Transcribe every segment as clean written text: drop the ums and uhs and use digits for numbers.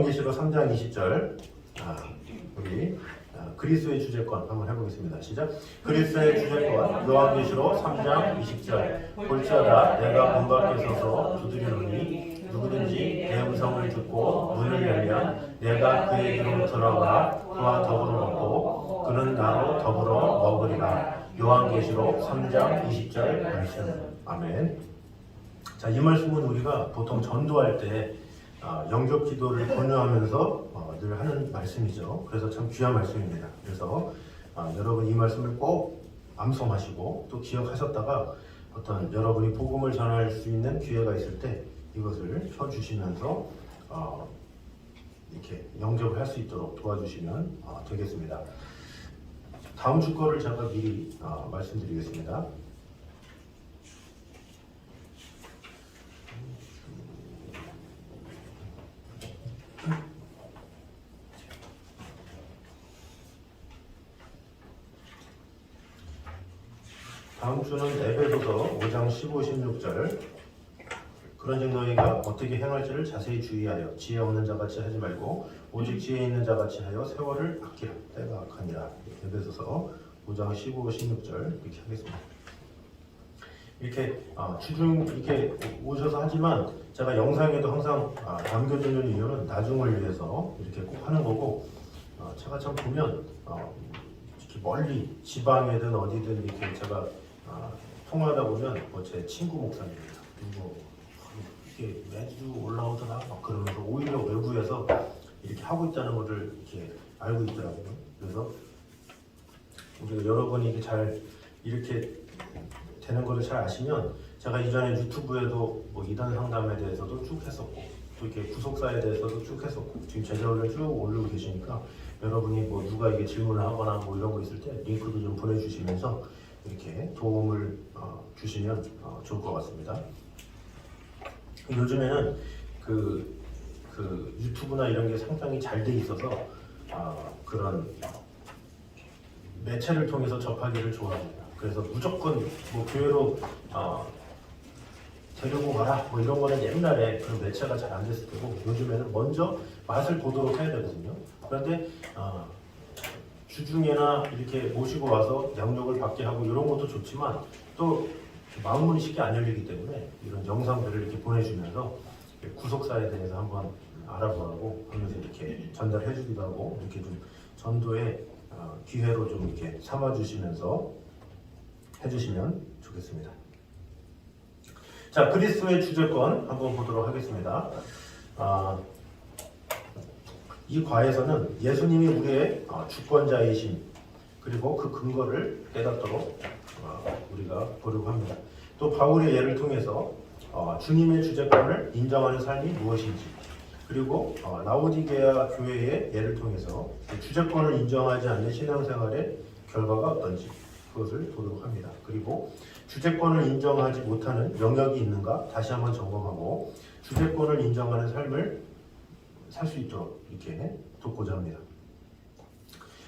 요한계시록 3장 20절 우리 그리스도의 주제권 한번 해보겠습니다. 시작. 그리스도의 주제권 요한계시록 3장 20절 볼지어다 내가 문 밖에 서서 두드리노니 누구든지 내 음성을 듣고 문을 열면 내가 그에게로 들어가 그와 더불어 먹고 그는 나로 더불어 먹으리라. 요한계시록 3장 20절 말씀. 아멘. 자, 이 말씀은 우리가 보통 전도할 때 영접 기도를 권유하면서 늘 하는 말씀이죠. 그래서 참 귀한 말씀입니다. 그래서 여러분 이 말씀을 꼭 암송하시고 또 기억하셨다가 어떤 여러분이 복음을 전할 수 있는 기회가 있을 때 이것을 펴주시면서 이렇게 영접을 할 수 있도록 도와주시면 되겠습니다. 다음 주 거를 제가 미리 말씀드리겠습니다. 다음 주는 에베소서 5장 15, 16절 그런즉 너희가 어떻게 행할지를 자세히 주의하여 지혜 없는 자같이 하지 말고 오직 지혜 있는 자같이 하여 세월을 아끼라. 때가 악하니라. 에베소서 5장 15, 16절 이렇게 하겠습니다. 이렇게 주중 이렇게 오셔서 하지만 제가 영상에도 항상 남겨두는 이유는 나중을 위해서 이렇게 꼭 하는 거고 제가 참 보면 이렇게 멀리 지방에든 어디든 이렇게 제가 통화하다 보면 제 친구 목사님입니다. 그리고 이게 매주 올라오더라 막 그러면서 오히려 외부에서 이렇게 하고 있다는 것을 이렇게 알고 있더라고요. 그래서 우리가 여러분이 잘 이렇게 되는 것을 잘 아시면 제가 이전에 유튜브에도 뭐 이단 상담에 대해서도 쭉 했었고 또 이렇게 구속사에 대해서도 쭉 했었고 지금 제자를 쭉 올리고 계시니까 여러분이 뭐 누가 이게 질문을 하거나 뭐 이런 거 있을 때 링크도 좀 보내주시면서 이렇게 도움을 주시면 좋을 것 같습니다. 요즘에는 그 유튜브나 이런 게 상당히 잘 돼 있어서 그런 매체를 통해서 접하기를 좋아합니다. 그래서 무조건 뭐 교회로 데리고 가라 뭐 이런 거는 옛날에 그런 매체가 잘 안 됐을 테고 요즘에는 먼저 맛을 보도록 해야 되거든요. 그런데 주중에나 이렇게 모시고 와서 양육을 받게 하고 이런 것도 좋지만 또 마음문이 쉽게 안 열리기 때문에 이런 영상들을 이렇게 보내주면서 구속사에 대해서 한번 알아보라고 하면서 이렇게 전달해 주기도 하고 이렇게 좀 전도의 기회로 좀 이렇게 삼아주시면서 해주시면 좋겠습니다. 자, 그리스도의 주제권 한번 보도록 하겠습니다. 이 과에서는 예수님이 우리의 주권자이심 그리고 그 근거를 깨닫도록 우리가 보려고 합니다. 또 바울의 예를 통해서 주님의 주제권을 인정하는 삶이 무엇인지 그리고 라오디게아 교회의 예를 통해서 주제권을 인정하지 않는 신앙생활의 결과가 어떤지 그것을 보도록 합니다. 그리고 주제권을 인정하지 못하는 영역이 있는가 다시 한번 점검하고 주제권을 인정하는 삶을 살 수 있도록 이렇게 돕고자 합니다.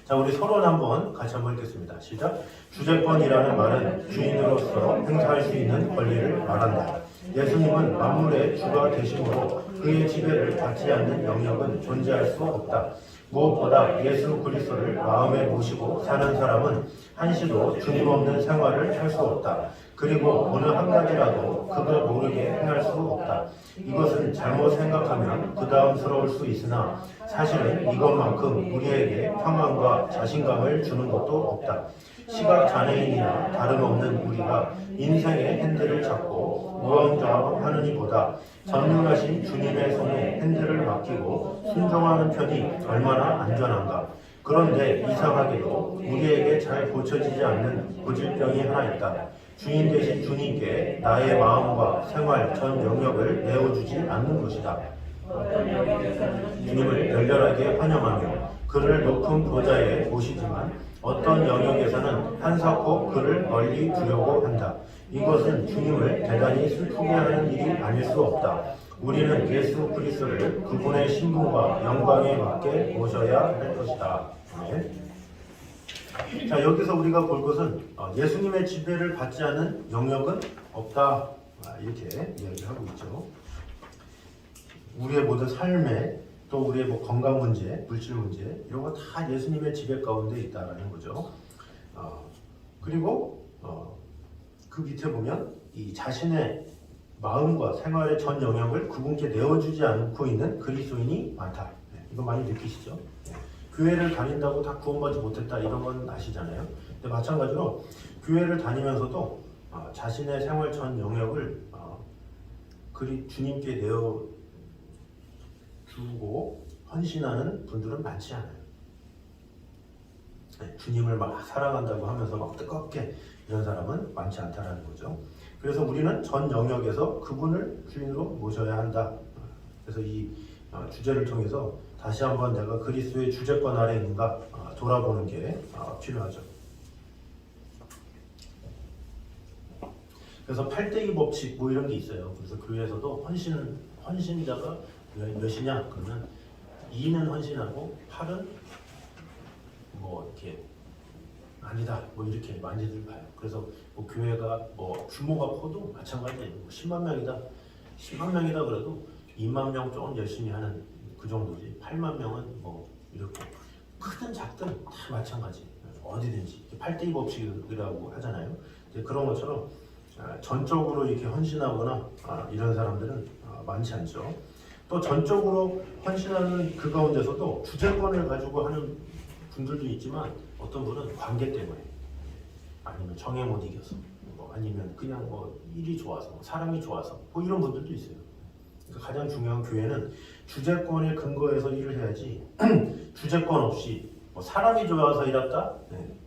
자, 우리 서론 한번 같이 한번 읽겠습니다. 시작. 주제권이라는 말은 주인으로서 행사할 수 있는 권리를 말한다. 예수님은 만물의 주가 되심으로 그의 지배를 받지 않는 영역은 존재할 수 없다. 무엇보다 예수 그리스도를 마음에 모시고 사는 사람은 한시도 주님 없는 생활을 할 수 없다. 그리고 어느 한 가지라도 그걸 모르게 행할 수 없다. 이것은 잘못 생각하면 부담스러울 수 있으나 사실은 이것만큼 우리에게 평안과 자신감을 주는 것도 없다. 시각장애인이나 다름없는 우리가 인생의 핸들을 잡고 무언가하는 이보다 전능하신 주님의 손에 핸들을 맡기고 순종하는 편이 얼마나 안전한가. 그런데 이상하게도 우리에게 잘 고쳐지지 않는 고질병이 하나 있다. 주인 되신 주님께 나의 마음과 생활 전 영역을 내어주지 않는 것이다. 주님을 열렬하게 환영하며 그를 높은 보좌에 모시지만 어떤 영역에서는 한사코 그를 멀리 두려고 한다. 이것은 주님을 대단히 슬프게 하는 일이 아닐 수 없다. 우리는 예수 그리스도를 그분의 신분과 영광에 맞게 모셔야 할 것이다. 네. 자, 여기서 우리가 볼 것은 예수님의 지배를 받지 않은 영역은 없다. 이렇게 이야기하고 있죠. 우리의 모든 삶에 또 우리의 뭐 건강 문제, 물질 문제 이런 거 다 예수님의 지배 가운데 있다라는 거죠. 그리고 그 밑에 보면 이 자신의 마음과 생활의 전 영역을 그분께 내어주지 않고 있는 그리스도인이 많다. 이거 많이 느끼시죠? 교회를 다닌다고 다 구원받지 못했다 이런 건 아시잖아요. 근데 마찬가지로 교회를 다니면서도 자신의 생활 전 영역을 주님께 내어주고 헌신하는 분들은 많지 않아요. 주님을 막 사랑한다고 하면서 막 뜨겁게 이런 사람은 많지 않다라는 거죠. 그래서 우리는 전 영역에서 그분을 주인으로 모셔야 한다. 그래서 이 주제를 통해서 다시 한번 내가 그리스도의 주재권 아래 있는가 돌아보는 게 필요하죠. 그래서 8대2 법칙 뭐 이런 게 있어요. 그래서 교회에서도 헌신자가 몇이냐 그러면 2는 헌신하고 8은 뭐 이렇게 아니다 뭐 이렇게 많이들 봐요. 그래서 뭐 교회가 뭐 규모가 커도 마찬가지예요. 뭐 10만 명이다 그래도 2만 명 조금 열심히 하는 그 정도지. 8만 명은 뭐 이렇게 크든 작든 다 마찬가지. 어디든지 8대2 법칙이라고 하잖아요. 그런 것처럼 전적으로 이렇게 헌신하거나 이런 사람들은 많지 않죠. 또 전적으로 헌신하는 그 가운데서도 주재권을 가지고 하는 분들도 있지만 어떤 분은 관계 때문에 아니면 정에 못 이겨서 뭐 아니면 그냥 뭐 일이 좋아서 사람이 좋아서 뭐 이런 분들도 있어요. 그러니까 가장 중요한 교회는 주재권에 근거해서 일을 해야지 주재권 없이 뭐 사람이 좋아서 일했다?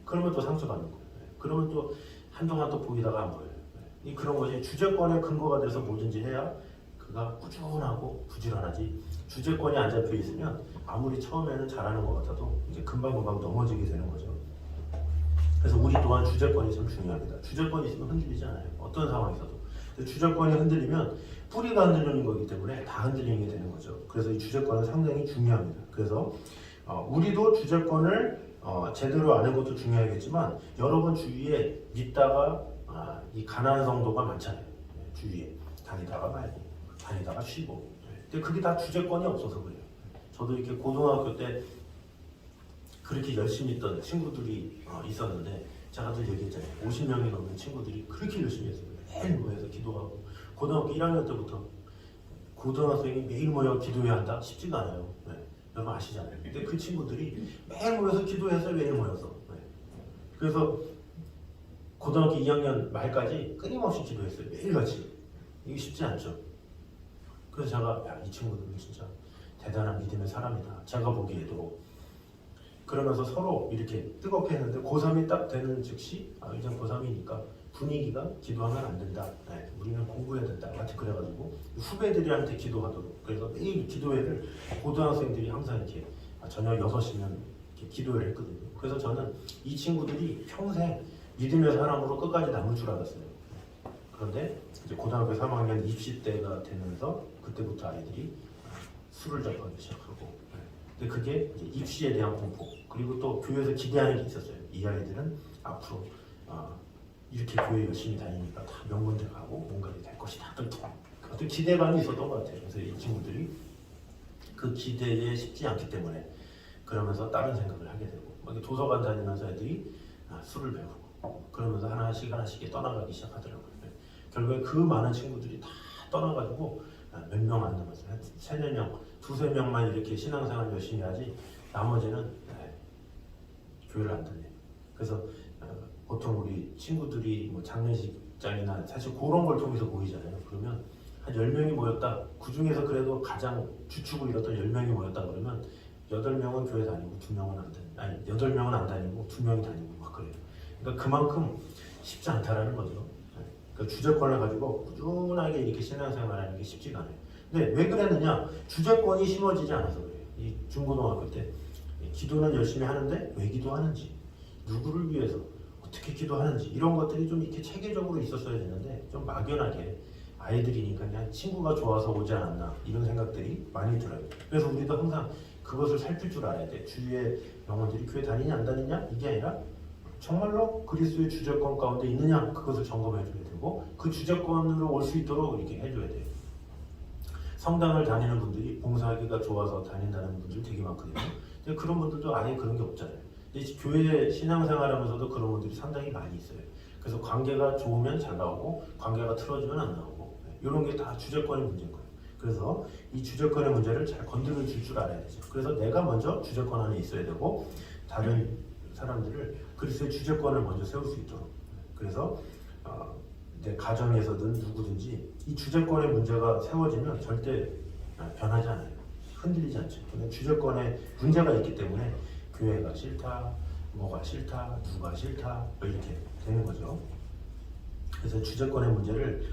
그러면 또 상처받는 거예요. 그러면 또 한동안 또 보이다가 안 보여요. 그런 거지. 주재권에 근거가 돼서 뭐든지 해야 그가 꾸준하고 부지런하지. 주재권이 안 잡혀 있으면 아무리 처음에는 잘하는 것 같아도 이제 금방금방 넘어지게 되는 거죠. 그래서 우리 또한 주재권이 참 중요합니다. 주재권이 있으면 흔들리지 않아요. 어떤 상황에서도. 주재권이 흔들리면 뿌리가 흔들리는 거기 때문에 다 흔들리게 되는 거죠. 그래서 이 주재권은 상당히 중요합니다. 그래서 우리도 주재권을 제대로 아는 것도 중요하겠지만 여러분 주위에 믿다가 이 가난한 성도가 많잖아요. 주위에 다니다가 말고 다니다가 쉬고. 근데 그게 다 주재권이 없어서 그래요. 저도 이렇게 고등학교 때 그렇게 열심히 있던 친구들이 있었는데 제가 늘 얘기했잖아요. 50명이 넘는 친구들이 그렇게 열심히 했어요. 매일 모여서 기도하고. 고등학교 1학년 때부터 고등학생이 매일 모여 기도해야 한다? 쉽지가 않아요. 여러분 아시잖아요. 근데 그 친구들이 매일 모여서 기도해서 매일 모여서. 그래서 고등학교 2학년 말까지 끊임없이 기도했어요. 매일같이. 이게 쉽지 않죠. 그래서 제가 이 친구들은 진짜 대단한 믿음의 사람이다. 제가 보기에도. 그러면서 서로 이렇게 뜨겁게 했는데 고3이 딱 되는 즉시 이제 고3이니까 분위기가 기도하면 안 된다. 우리는 공부해야 된다. 같이 그래가지고 후배들한테 기도하도록. 그래서 매일 기도회를 고등학생들이 항상 이렇게 저녁 6시면 이렇게 기도회를 했거든요. 그래서 저는 이 친구들이 평생 믿음의 사람으로 끝까지 남을 줄 알았어요. 그런데 이제 고등학교 3학년 입시 때가 되면서 그때부터 아이들이 술을 접하기 시작하고. 근데 그게 이제 입시에 대한 공포 그리고 또 교회에서 기대하는 게 있었어요. 이 아이들은 앞으로 이렇게 교회 열심히 다니니까 다 명문대 가고 뭔가 될 것이다. 어떤 기대감이 있었던 것 같아요. 그래서 이 친구들이 그 기대에 쉽지 않기 때문에 그러면서 다른 생각을 하게 되고 도서관 다니면서 애들이 술을 배우고 그러면서 하나씩 떠나가기 시작하더라고요. 결국에 그 많은 친구들이 다 떠나가지고 몇 명 안 남았어요. 한 3-4명, 2-3명만 이렇게 신앙생활 열심히 하지 나머지는 교회를 안 다녀요. 그래서 보통 우리 친구들이 뭐 장례식장이나 사실 그런 걸 통해서 모이잖아요. 그러면 한 10명이 모였다. 그 중에서 그래도 가장 주축을 이뤘던 10명이 모였다 그러면 8명은 교회 다니고 2명은 안 다니고 8명은 안 다니고 2명이 다니고 막 그래요. 그러니까 그만큼 쉽지 않다라는 거죠. 그러니까 주재권을 가지고 꾸준하게 이렇게 신앙생활하는 게 쉽지가 않아요. 근데 왜 그랬느냐? 주재권이 심어지지 않아서 그래요. 이 중고등학교 때 기도는 열심히 하는데 왜 기도하는지, 누구를 위해서 어떻게 기도하는지 이런 것들이 좀 이렇게 체계적으로 있었어야 되는데 좀 막연하게 아이들이니까 그냥 친구가 좋아서 오지 않았나 이런 생각들이 많이 들어요. 그래서 우리도 항상 그것을 살필 줄 알아야 돼. 주위에 영혼들이 교회 다니냐 안 다니냐 이게 아니라 정말로 그리스도의 주재권 가운데 있느냐 그것을 점검해 줘야 되고 그 주재권으로 올 수 있도록 이렇게 해줘야 돼요. 성당을 다니는 분들이 봉사하기가 좋아서 다닌다는 분들 되게 많거든요. 근데 그런 분들도 아예 그런 게 없잖아요. 근데 교회 신앙생활하면서도 그런 분들이 상당히 많이 있어요. 그래서 관계가 좋으면 잘 나오고 관계가 틀어지면 안 나오고 이런 게 다 주제권의 문제인 거예요. 그래서 이 주제권의 문제를 잘 건드려 줄 줄 알아야 되죠. 그래서 내가 먼저 주제권 안에 있어야 되고 다른 사람들을 그리스도의 주제권을 먼저 세울 수 있도록. 그래서 내 가정에서든 누구든지 이 주제권의 문제가 세워지면 절대 변하지 않아요. 흔들리지 않죠. 근데 주제권에 문제가 있기 때문에 교회가 싫다, 뭐가 싫다, 누가 싫다 이렇게 되는 거죠. 그래서 주제권의 문제를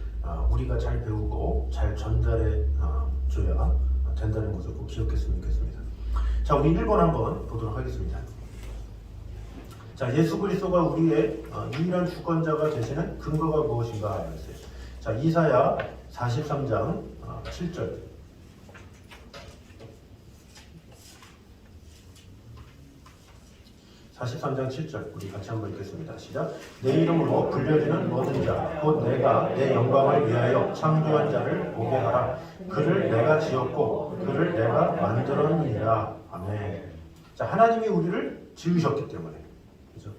우리가 잘 배우고 잘 전달해 줘야 된다는 것을 꼭 기억했으면 좋겠습니다. 자, 우리 1번 한번 보도록 하겠습니다. 자, 예수 그리스도가 우리의 유일한 주권자가 되시는 근거가 무엇인가 했어요. 자, 이사야 43장 7절. 43장 7절 우리 같이 한번 읽겠습니다. 시작. 내 이름으로 불려지는 모든 자 곧 내가 내 영광을 위하여 창조한 자를 보게 하라. 그를 내가 지었고 그를 내가 만들었느니라. 아멘. 자, 하나님이 우리를 지으셨기 때문에, 그죠?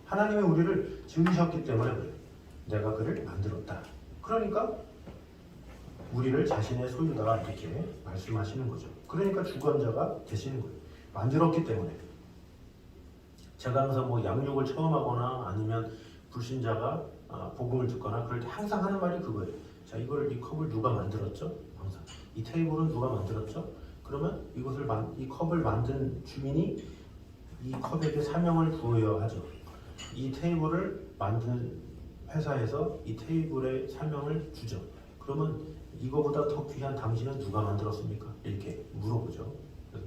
하나님이 우리를 지으셨기 때문에 그래요. 내가 그를 만들었다. 그러니까 우리를 자신의 소유다 이렇게 말씀하시는 거죠. 그러니까 주권자가 되시는 거예요. 만들었기 때문에. 제가 항상 뭐 양육을 처음 하거나 아니면 불신자가 복음을 듣거나 그럴 때 항상 하는 말이 그거예요. 자, 이 컵을 누가 만들었죠? 항상. 이 테이블은 누가 만들었죠? 그러면 이 컵을 만든 주인이 이 컵에게 사명을 부여야 하죠. 이 테이블을 만든 회사에서 이 테이블에 사명을 주죠. 그러면 이거보다 더 귀한 당신은 누가 만들었습니까? 이렇게 물어보죠. 그래서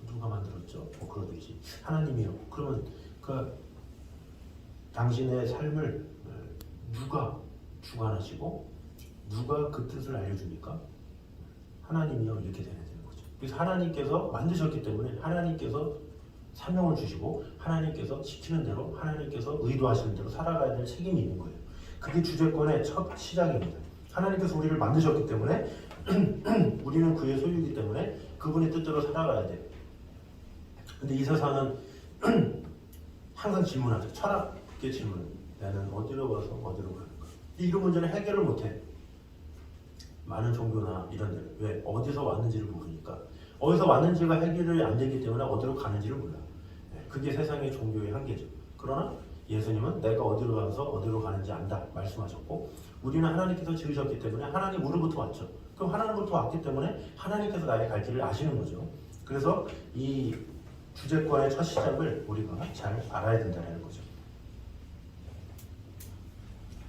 누가 만들었죠? 뭐 그러듯이 하나님이요. 그러면 그 당신의 삶을 누가 주관하시고 누가 그 뜻을 알려줍니까? 하나님이요. 이렇게 되는 거죠. 그래서 하나님께서 만드셨기 때문에 하나님께서 사명을 주시고 하나님께서 시키는 대로 하나님께서 의도하시는 대로 살아가야 될 책임이 있는 거예요. 그게 주제권의 첫 시작입니다. 하나님께서 우리를 만드셨기 때문에 우리는 그의 소유이기 때문에 그분의 뜻대로 살아가야 돼요. 근데 이 세상은 항상 질문하죠. 철학의 질문. 나는 어디로 가서 어디로 가는가. 이런 문제는 해결을 못해. 많은 종교나 이런 데는. 왜? 어디서 왔는지를 모르니까. 어디서 왔는지가 해결이 안 되기 때문에 어디로 가는지를 몰라. 그게 세상의 종교의 한계죠. 그러나 예수님은 내가 어디로 가서 어디로 가는지 안다 말씀하셨고, 우리는 하나님께서 지으셨기 때문에 하나님으로부터 왔죠. 그럼 하나님으로부터 왔기 때문에 하나님께서 나의 갈 길을 아시는 거죠. 그래서 이 주제권의 첫 시작을 우리가 잘 알아야 된다는 거죠.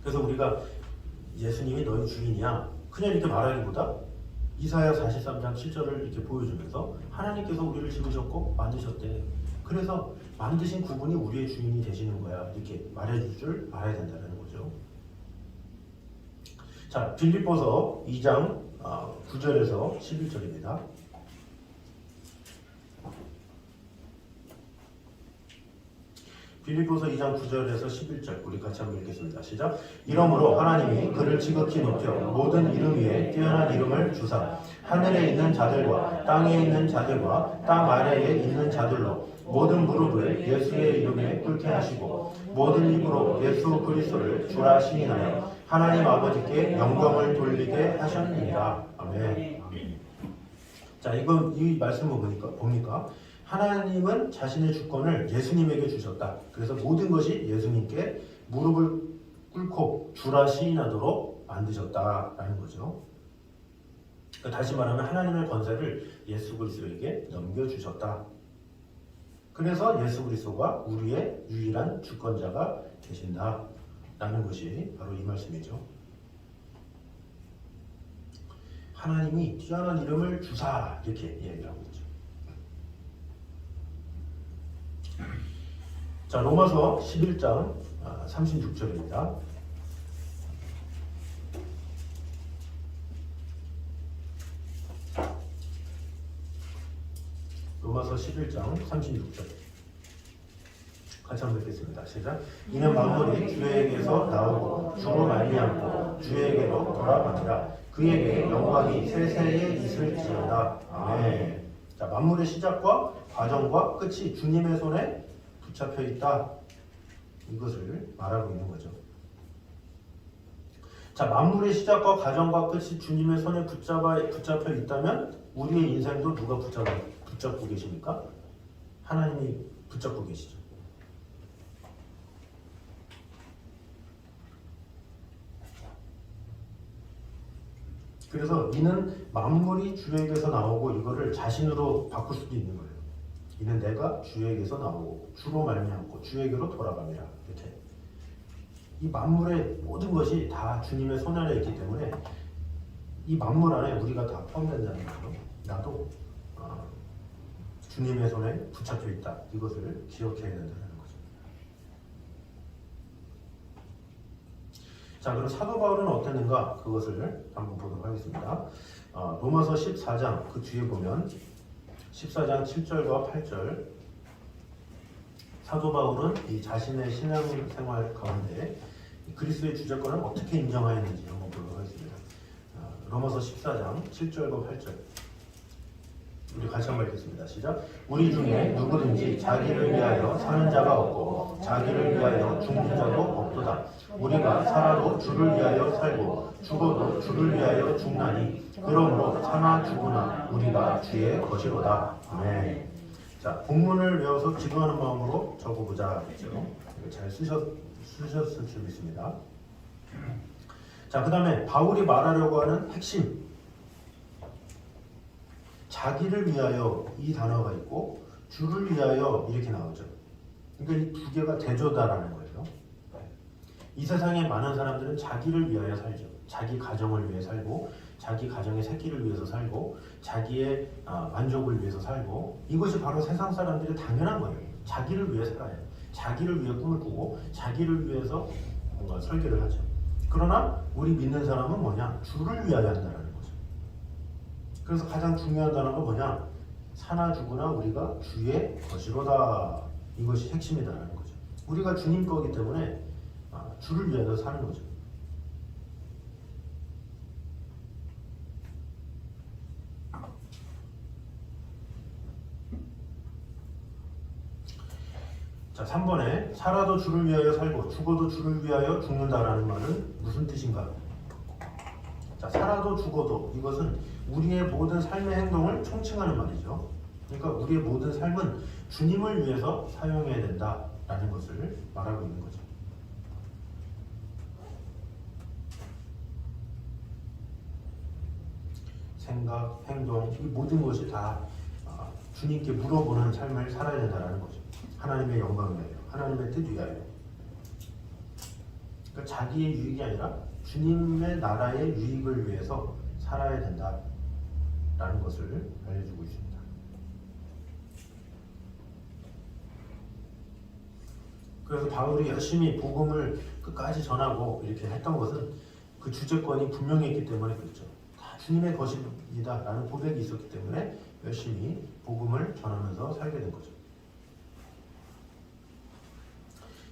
그래서 우리가 예수님이 너희 주인이야 그냥 이렇게 말하기보다 이사야 43장 7절을 이렇게 보여주면서 하나님께서 우리를 지으셨고 만드셨대. 그래서 만드신 그분이 우리의 주인이 되시는 거야. 이렇게 말해줄 줄 알아야 된다는 거죠. 자, 빌립보서 2장 9절에서 11절입니다. 빌립보서 2장 9절에서 11절 우리 같이 한번 읽겠습니다. 시작. 이러므로 하나님이 그를 지극히 높여 모든 이름 위에 뛰어난 이름을 주사 하늘에 있는 자들과 땅에 있는 자들과 땅 아래에 있는 자들로 모든 무릎을 예수의 이름에 꿇게 하시고 모든 입으로 예수 그리스도를 주라 시인하여 하나님 아버지께 영광을 돌리게 하셨느니라. 아멘. 자, 이 말씀을 봅니까? 하나님은 자신의 주권을 예수님에게 주셨다. 그래서 모든 것이 예수님께 무릎을 꿇고 주라 시인하도록 만드셨다라는 거죠. 그러니까 다시 말하면 하나님의 권세를 예수 그리스도에게 넘겨주셨다. 그래서 예수 그리스도가 우리의 유일한 주권자가 되신다라는 것이 바로 이 말씀이죠. 하나님이 뛰어난 이름을 주사 이렇게 이야기를 하고 있죠. 자, 로마서 11장 36절입니다. 로마서 11장 36절. 같이 한번 읽겠습니다. 시작. 이는 만물이 주에게서 나오고 주로 말미암고 주에게로 돌아가니라. 그에게 영광이 세세에 있을지어다. 아멘. 자, 만물의 시작과 과정과 끝이 주님의 손에 붙잡혀 있다. 이것을 말하고 있는 거죠. 자, 만물의 시작과 과정과 끝이 주님의 손에 붙잡혀 있다면 우리의 인생도 누가 붙잡고 계십니까? 하나님이 붙잡고 계시죠. 그래서 이는 만물이 주에게서 나오고 이거를 자신으로 바꿀 수도 있는 거예요. 이는 내가 주에게서 나오고 주로 말미암고 주에게로 돌아갑니다. 이렇게 이 만물의 모든 것이 다 주님의 손 안에 있기 때문에 이 만물 안에 우리가 다 포함된다는 거죠. 나도 주님의 손에 붙잡혀 있다. 이것을 기억해야 된다는 거죠. 자, 그럼 사도 바울은 어땠는가? 그것을 한번 보도록 하겠습니다. 로마서 14장 그 뒤에 보면 14장 7절과 8절 사도 바울은 이 자신의 신앙생활 가운데 그리스도의 주재권을 어떻게 인정하였는지 한번 보도록 하겠습니다. 로마서 14장 7절과 8절 우리 같이 한번 읽겠습니다. 시작. 우리 중에 누구든지 자기를 위하여 사는 자가 없고 자기를 위하여 죽는 자도 없도다. 우리가 살아도 주를 위하여 살고 죽어도 주를 위하여 죽나니 그러므로 사나 죽으나 우리가 주의 것이로다. 아멘. 자, 본문을 외워서 기도하는 마음으로 적어보자. 그렇죠? 잘 쓰셨을 줄 믿습니다. 자, 그 다음에 바울이 말하려고 하는 핵심 자기를 위하여 이 단어가 있고 주를 위하여 이렇게 나오죠. 그러니까 이 두 개가 대조다라는 거예요. 이 세상에 많은 사람들은 자기를 위하여 살죠. 자기 가정을 위해 살고 자기 가정의 새끼를 위해서 살고 자기의 만족을 위해서 살고 이것이 바로 세상 사람들이 당연한 거예요. 자기를 위해 살아요. 자기를 위해 꿈을 꾸고 자기를 위해서 뭔가 설계를 하죠. 그러나 우리 믿는 사람은 뭐냐? 주를 위하여 한다는 거죠. 그래서 가장 중요한 단어가 뭐냐? 사나 죽으나 우리가 주의 것이로다. 이것이 핵심이다라는 거죠. 우리가 주님 거기 때문에 주를 위하여 사는 거죠. 자, 3번에 살아도 주를 위하여 살고 죽어도 주를 위하여 죽는다라는 말은 무슨 뜻인가? 자, 살아도 죽어도 이것은 우리의 모든 삶의 행동을 총칭하는 말이죠. 그러니까 우리의 모든 삶은 주님을 위해서 사용해야 된다라는 것을 말하고 있는 거죠. 생각, 행동, 이 모든 것이 다 주님께 물어보는 삶을 살아야 된다는 거죠. 하나님의 영광을 위하여, 하나님의 뜻 위하여. 그러니까 자기의 유익이 아니라 주님의 나라의 유익을 위해서 살아야 된다라는 것을 알려주고 있습니다. 그래서 바울이 열심히 복음을 끝까지 전하고 이렇게 했던 것은 그 주재권이 분명했기 때문에 그렇죠. 다 주님의 것입니다 라는 고백이 있었기 때문에 열심히 복음을 전하면서 살게 된 거죠.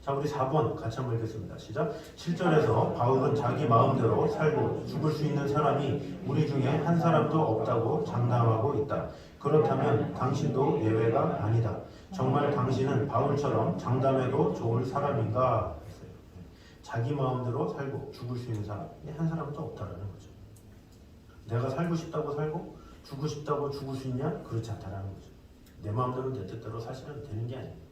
자, 우리 4번 같이 한번 읽겠습니다. 시작. 7절에서 바울은 자기 마음대로 살고 죽을 수 있는 사람이 우리 중에 한 사람도 없다고 장담하고 있다. 그렇다면 당신도 예외가 아니다. 정말 당신은 바울처럼 장담해도 좋을 사람인가? 했어요. 자기 마음대로 살고 죽을 수 있는 사람이 한 사람도 없다라는 거죠. 내가 살고 싶다고 살고 죽고 싶다고 죽을 수 있냐? 그렇지 않다라는 거죠. 내 마음대로 내 뜻대로 사실은 되는 게 아니에요.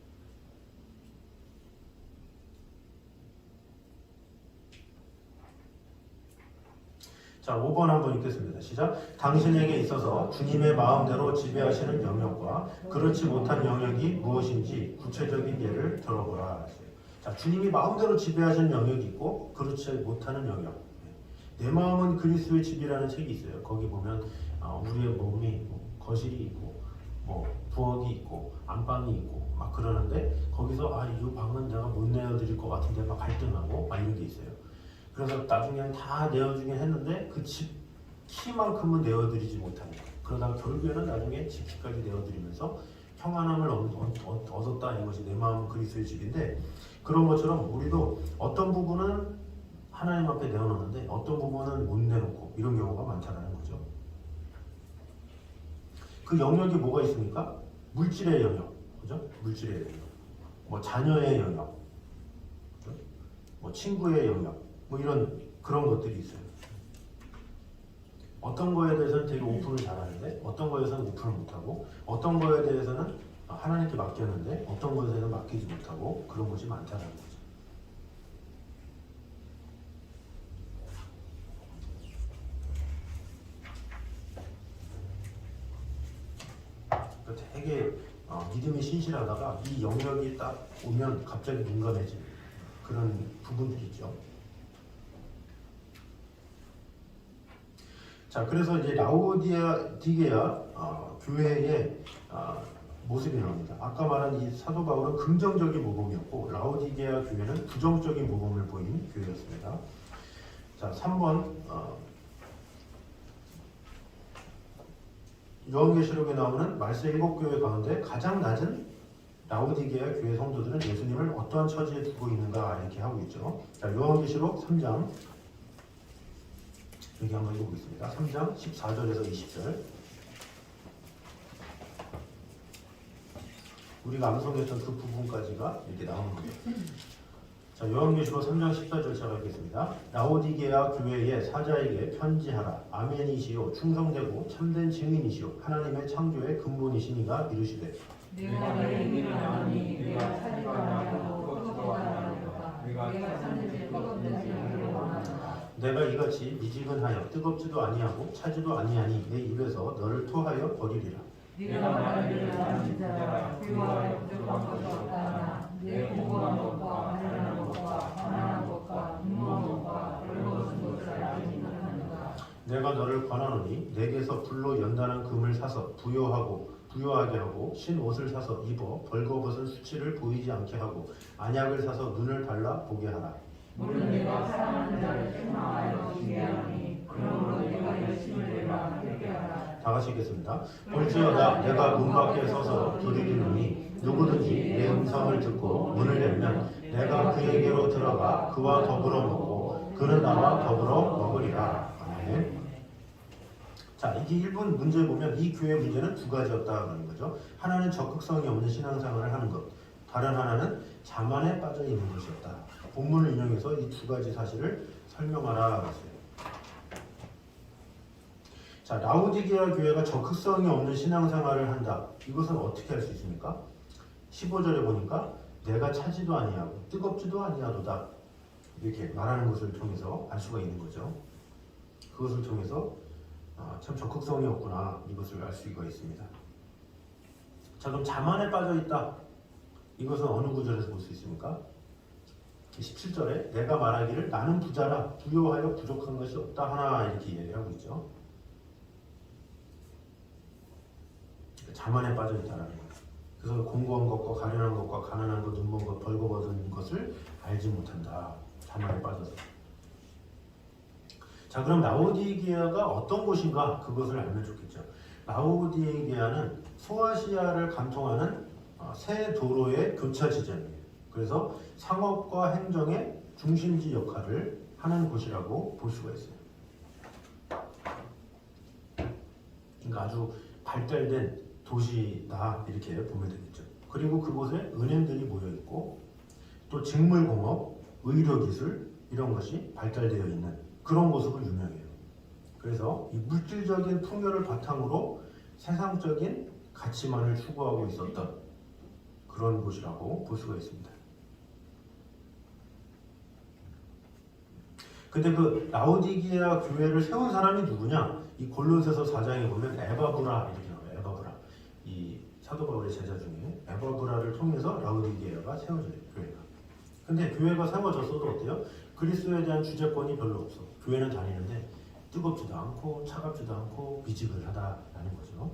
자, 5번 한번 읽겠습니다. 시작. 당신에게 있어서 주님의 마음대로 지배하시는 영역과 그렇지 못한 영역이 무엇인지 구체적인 예를 들어보라. 자, 주님이 마음대로 지배하시는 영역이 있고 그렇지 못하는 영역. 내 마음은 그리스도의 집이라는 책이 있어요. 거기 보면 우리의 몸이 거실이 있고 부엌이 있고 안방이 있고 막 그러는데 거기서 이 방은 내가 못 내어드릴 것 같은데 막 갈등하고 막 이런 게 있어요. 그래서 나중에는 다 내어주긴 했는데 그 집 키만큼은 내어드리지 못하는 거예요. 그러다가 결국에는 나중에 집 키까지 내어드리면서 평안함을 얻었다, 이것이 내 마음은 그리스도의 집인데, 그런 것처럼 우리도 어떤 부분은 하나님 앞에 내어놓는데 어떤 부분은 못 내놓고, 이런 경우가 많다는 거죠. 그 영역이 뭐가 있습니까? 물질의 영역, 그죠? 물질의 영역, 뭐 자녀의 영역, 그죠? 뭐 친구의 영역, 뭐 이런 그런 것들이 있어요. 어떤 거에 대해서는 되게 오픈을 잘하는데 어떤 거에서는 오픈을 못하고, 어떤 거에 대해서는 하나님께 맡겼는데 어떤 것에는 맡기지 못하고, 그런 것이 많다는 거죠. 그러니까 되게 믿음이 신실하다가 이 영역이 딱 오면 갑자기 민감해지는 그런 부분들이 있죠. 자, 그래서 이제 라오디게아 교회의 모습이 나옵니다. 아까 말한 이 사도 바울은 긍정적인 모범이었고, 라오디게아 교회는 부정적인 모범을 보인 교회였습니다. 자, 3번 요한계시록에 나오는 말세 7교회 가운데 가장 낮은 라오디게아 교회 성도들은 예수님을 어떠한 처지에 두고 있는가, 이렇게 하고 있죠. 자, 요한계시록 3장 여기 한번 읽어보겠습니다. 3장 14절에서 20절. 우리가 암송했던 그 부분까지가 이렇게 나오는 거예요. 자, 요한계시록 3장 14절 시작하겠습니다. 라오디게아 교회의 사자에게 편지하라. 아멘이시요 충성되고 참된 증인이시요 하나님의 창조의 근본이시니가 이르시되, 내가 너의 이름을 아노니 내가 차지도 아니하고 뜨겁지도 아니하노라. 내가 찾는지 뜨겁든지 하기를 원하노라. 내가 이같이 미지근하여 뜨겁지도 아니하고 차지도 아니하니 내 입에서 너를 토하여 버리리라. 네가 말하기를 나는 자라 부유하여 부족한 것이 없다 하나 내 공부한 것과 가련한 것과 가난한 것과 궁금한 것과 벌거벗은 것을 알지 못하는가. 내가 너를 권하노니 내게서 불로 연단한 금을 사서 부요하게 하고 신 옷을 사서 입어 벌거벗은 수치를 보이지 않게 하고 안약을 사서 눈을 발라 보게 하라. 물론 내가 사랑하는 자를 책망하여 징계하노니 그러므로 내가 열심을 내라 회개하라. 다 같이 읽겠습니다. 볼지어다 내가 문 밖에 서서 두드리노니 누구든지 내 음성을 듣고 문을 열면 내가 그에게로 들어가 그와 더불어 먹고 그는 나와 더불어 먹으리라. 아멘. 자, 이게 1분 문제 보면 이 교회 문제는 두 가지였다는 거죠. 하나는 적극성이 없는 신앙생활을 하는 것, 다른 하나는 자만에 빠져 있는 것이었다. 본문을 인용해서 이 두 가지 사실을 설명하라 했어요. 자, 라오디게아 교회가 적극성이 없는 신앙생활을 한다. 이것은 어떻게 할 수 있습니까? 15절에 보니까 내가 차지도 아니하고 뜨겁지도 아니하도다, 이렇게 말하는 것을 통해서 알 수가 있는 거죠. 그것을 통해서 참 적극성이 없구나, 이것을 알 수가 있습니다. 자, 그럼 자만에 빠져 있다. 이것은 어느 구절에서 볼 수 있습니까? 17절에 내가 말하기를 나는 부자라 부요하여 부족한 것이 없다 하나, 이렇게 얘기하고 있죠. 자만에 빠져 있다는 거예요. 그래서 공고한 것과 가련한 것과 가난한 것, 눈먼 것, 벌거벗은 것을 알지 못한다. 자만에 빠져서. 자, 그럼 라오디게아가 어떤 곳인가, 그것을 알면 좋겠죠. 라오디게아는 소아시아를 관통하는 새 도로의 교차 지점이에요. 그래서 상업과 행정의 중심지 역할을 하는 곳이라고 볼 수가 있어요. 그러니까 아주 발달된 도시다, 이렇게 보면 되겠죠. 그리고 그곳에 은행들이 모여 있고 또 직물공업, 의료기술 이런 것이 발달되어 있는 그런 곳으로 유명해요. 그래서 이 물질적인 풍요를 바탕으로 세상적인 가치만을 추구하고 있었던 그런 곳이라고 볼 수가 있습니다. 근데 그 라오디게아 교회를 세운 사람이 누구냐? 이 골로새서 4장에 보면 에바브라, 이렇게 나와요. 에바브라. 이 사도 바울의 제자 중에 에바브라를 통해서 라오디게아가 세워져요, 교회가. 근데 교회가 세워졌어도 어때요? 그리스도에 대한 주재권이 별로 없어. 교회는 다니는데 뜨겁지도 않고 차갑지도 않고 미지근하다라는 거죠.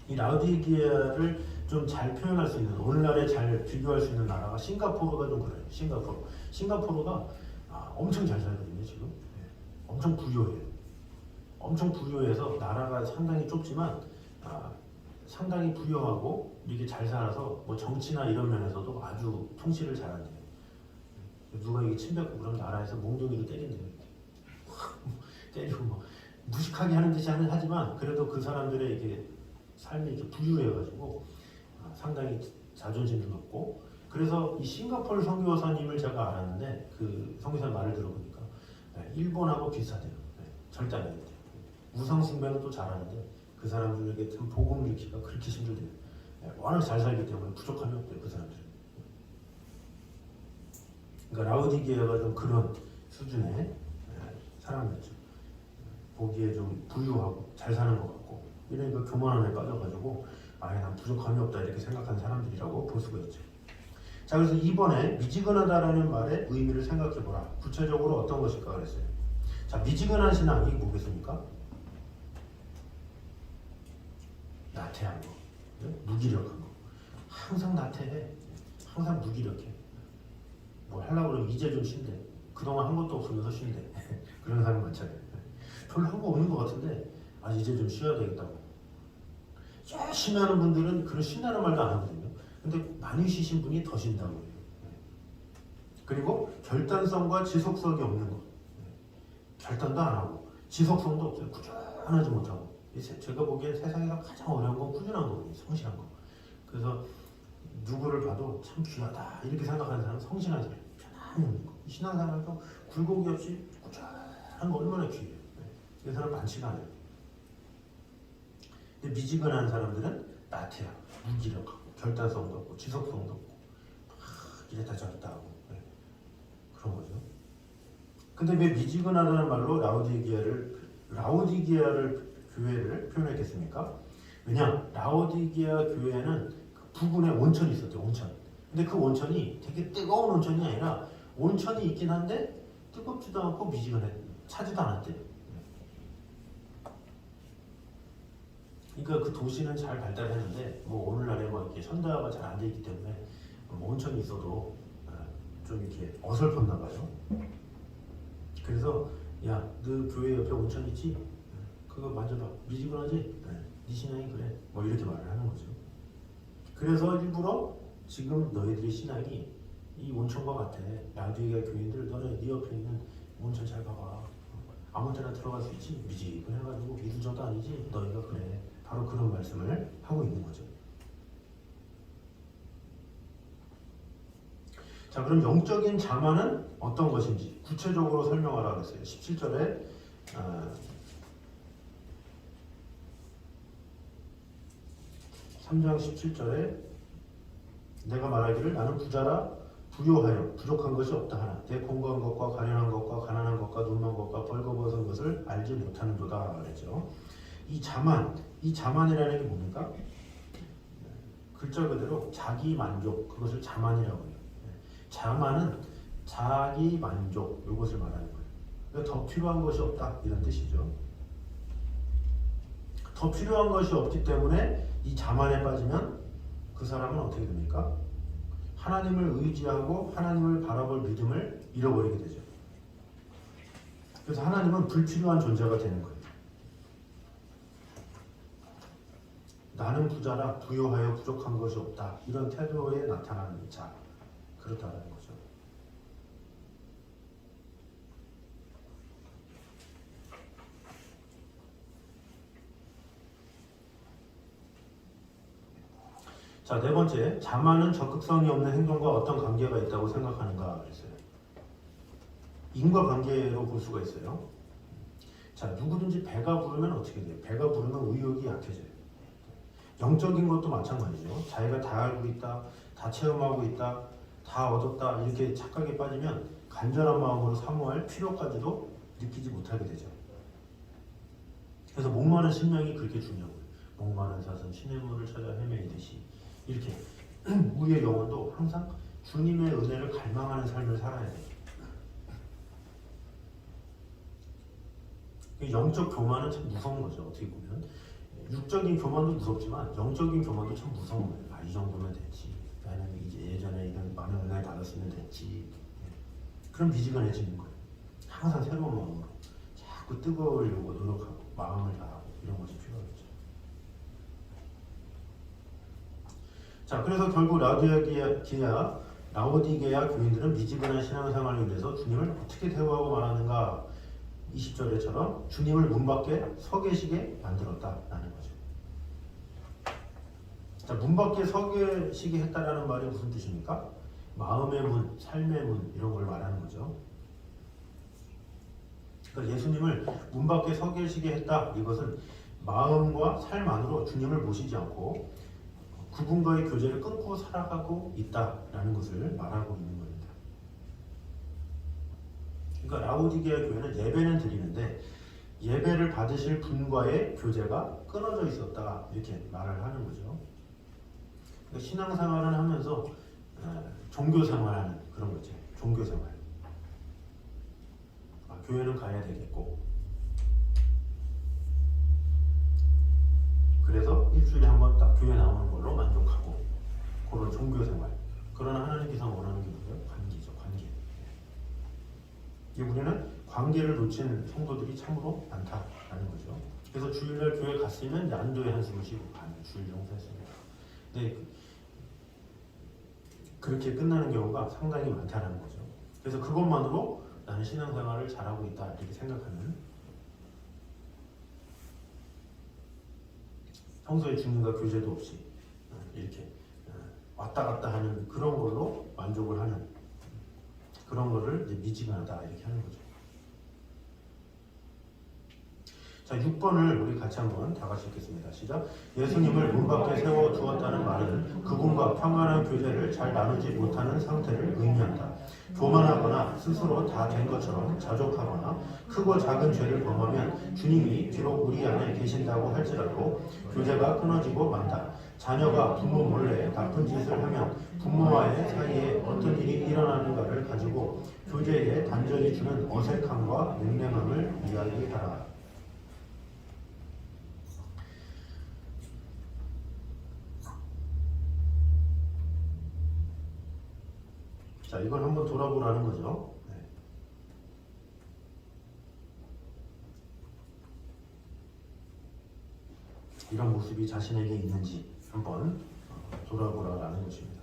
이 라오디게아를 좀 잘 표현할 수 있는, 오늘날에 잘 비교할 수 있는 나라가 싱가포르가 좀 그래요. 싱가포르가 엄청 잘 살거든요, 지금. 네. 엄청 부유해요. 엄청 부유해서 나라가 상당히 좁지만 아, 상당히 부유하고 이게 잘 살아서 뭐 정치나 이런 면에서도 아주 통치를 잘한대요. 누가 이게 침뱉고 그럼 나라에서 몽둥이로 때린대요. 때리고 뭐 무식하게 하는 듯이 하지만 그래도 그 사람들의 이게 삶이 이렇게 부유해가지고 상당히 자존심도 높고 그래서 이 싱가포르 선교사님을 제가 알았는데 그 선교사 말을 들어보니까 일본하고 비슷하대요. 절대 안 되는데 우상 숭배는 또 잘하는데 그 사람들에게 참 복음 일으키기가 그렇게 힘들대요. 워낙 잘 살기 때문에 부족함이 없대요. 그 사람들은. 그러니까 라우디게아가 좀 그런 수준의 사람이었죠. 보기에 좀 부유하고 잘 사는 것 같고 이러니까 교만함에 빠져가지고 아예 난 부족함이 없다 이렇게 생각하는 사람들이라고 볼 수가 있죠. 자, 그래서 이번에 미지근하다라는 말의 의미를 생각해보라. 구체적으로 어떤 것일까 그랬어요. 자, 미지근한 신앙이 뭐겠습니까? 나태한 거, 무기력한 거. 항상 나태해. 항상 무기력해. 뭘 하려고 그러면 이제 좀 쉰대. 그동안 한 것도 없으면서 쉰대. 그런 사람 많잖아요. 별로 한 거 없는 것 같은데 이제 좀 쉬어야 되겠다고. 열심히 하는 분들은 그런 쉰다는 말도 안 하거든요. 근데 많이 쉬신 분이 더 쉰다고 해요. 그리고 결단성과 지속성이 없는 것. 결단도 안 하고 지속성도 없어요. 꾸준하지 못하고. 제가 보기엔 세상에서 가장 어려운 건 꾸준한 거거든요. 성실한 거. 그래서 누구를 봐도 참 귀하다 이렇게 생각하는 사람은 성실한 사람, 편안히 있는 거. 신앙생활도 굴곡이 없이 꾸준한 거 얼마나 귀해요. 이 사람 많지가 않아요. 근데 미지근한 사람들은 나태하고 무기력하고 결단성도 없고 지속성도 없고 이랬다 저랬다 하고 그런 거죠. 근데 왜 미지근하다는 말로 라오디게아를 교회를 표현했겠습니까? 왜냐 라오디게아 교회는 그 부근에 온천이 있었대요. 온천. 근데 그 온천이 되게 뜨거운 온천이 아니라 온천이 있긴 한데 뜨겁지도 않고 미지근해 차지도 않았대요. 그러니까 그 도시는 잘 발달했는데 뭐 오늘날에 뭐 이렇게 현대화가 잘 안 돼 있기 때문에 뭐 온천이 있어도 좀 이렇게 어설펐나 봐요. 그래서 야, 너 교회 옆에 온천 있지? 그거 만져봐. 미지근하지? 네 신앙이 그래. 뭐 이렇게 말을 하는 거죠. 그래서 일부러 지금 너희들의 신앙이 이 온천과 같아. 라디오가 교인들 너네 네 옆에 있는 온천 잘 가봐. 아무 데나 들어갈 수 있지? 미지근해가지고 미두저도 아니지? 너희가 그래. 바로 그런 말씀을 하고 있는 거죠. 자, 그럼 영적인 자만은 어떤 것인지 구체적으로 설명하라 그랬어요. 17절에 3장 17절에 내가 말하기를 나는 부자라 부요하여 부족한 것이 없다 하나 내 공고한 것과 가련한 것과 가난한 것과 눈먼 것과 벌거벗은 것을 알지 못하는도다 그랬죠. 이 자만이라는 게 뭡니까? 글자 그대로 자기 만족, 그것을 자만이라고 해요. 자만은 자기 만족, 이것을 말하는 거예요. 그러니까 더 필요한 것이 없다 이런 뜻이죠. 더 필요한 것이 없기 때문에 이 자만에 빠지면 그 사람은 어떻게 됩니까? 하나님을 의지하고 하나님을 바라볼 믿음을 잃어버리게 되죠. 그래서 하나님은 불필요한 존재가 되는 거예요. 나는 부자라 부요하여 부족한 것이 없다. 이런 태도에 나타나는 자. 그렇다는 거죠. 자, 네 번째. 자만은 적극성이 없는 행동과 어떤 관계가 있다고 생각하는가 그랬어요. 인과관계로 볼 수가 있어요. 자, 누구든지 배가 부르면 어떻게 돼요? 배가 부르면 의욕이 약해져요. 영적인 것도 마찬가지죠. 자기가 다 알고 있다, 다 체험하고 있다, 다 얻었다 이렇게 착각에 빠지면 간절한 마음으로 사모할 필요까지도 느끼지 못하게 되죠. 그래서 목마른 심령이 그렇게 중요한 거예요. 목마른 사슴 시냇물을 찾아 헤매이듯이 이렇게 우리의 영혼도 항상 주님의 은혜를 갈망하는 삶을 살아야 돼요. 영적 교만은 참 무서운 거죠. 어떻게 보면 육적인 교만도 무섭지만 영적인 교만도 참 무서운 거예요. 이 정도면 됐지. 나는 이제 예전에 이런 많은 은혜 받았으면 됐지. 그럼 미지근해지는 거예요. 항상 새로운 마음으로 자꾸 뜨거우려고 노력하고 마음을 다하고 이런 것이 필요하겠죠. 자, 그래서 결국 라오디게아 교인들은 미지근한 신앙생활로 인해서 주님을 어떻게 대우하고 말하는가? 20절에처럼 주님을 문 밖에 서 계시게 만들었다라는 거죠. 자, 문 밖에 서 계시게 했다라는 말이 무슨 뜻입니까? 마음의 문, 삶의 문 이런 걸 말하는 거죠. 그러니까 예수님을 문 밖에 서 계시게 했다. 이것은 마음과 삶 안으로 주님을 모시지 않고 그분과의 교제를 끊고 살아가고 있다라는 것을 말하고 있는 겁니다. 그러니까 라오디게아 교회는 예배는 드리는데 예배를 받으실 분과의 교제가 끊어져 있었다 이렇게 말을 하는 거죠. 그러니까 신앙생활을 하면서 종교생활하는 그런 거죠. 종교생활. 교회는 가야 되겠고 그래서 일주일에 한 번 딱 교회 나오는 걸로 만족하고 그런 종교생활. 그러나 하나님께서 원하는 게 뭐예요? 관계죠. 관계. 우리는 관계를 놓친 성도들이 참으로 많다라는 거죠. 그래서 주일날 교회 갔으면 양도의 한숨을 쉬고 가는 주일 용서했습니다. 근데 그렇게 끝나는 경우가 상당히 많다는 거죠. 그래서 그것만으로 나는 신앙생활을 잘하고 있다 이렇게 생각하는, 평소에 주님과 교제도 없이 이렇게 왔다 갔다 하는 그런 걸로 만족을 하는 그런 거를 이제 미지근하다 이렇게 하는 거죠. 자, 6번을 우리 같이 한번 다 같이 읽겠습니다. 시작. 예수님을 문 밖에 세워 두었다는 말은 그분과 평안한 교제를 잘 나누지 못하는 상태를 의미한다. 교만하거나 스스로 다 된 것처럼 자족하거나 크고 작은 죄를 범하면 주님이 비록 우리 안에 계신다고 할지라도 교제가 끊어지고 만다. 자녀가 부모 몰래 나쁜 짓을 하면 부모와의 사이에 어떤 일이 일어나는가를 가지고 교제에 단절이 주는 어색함과 냉랭함을 이야기하라. 자, 이걸 한번 돌아보라는 거죠. 네. 이런 모습이 자신에게 있는지 한번 돌아보라는 것입니다.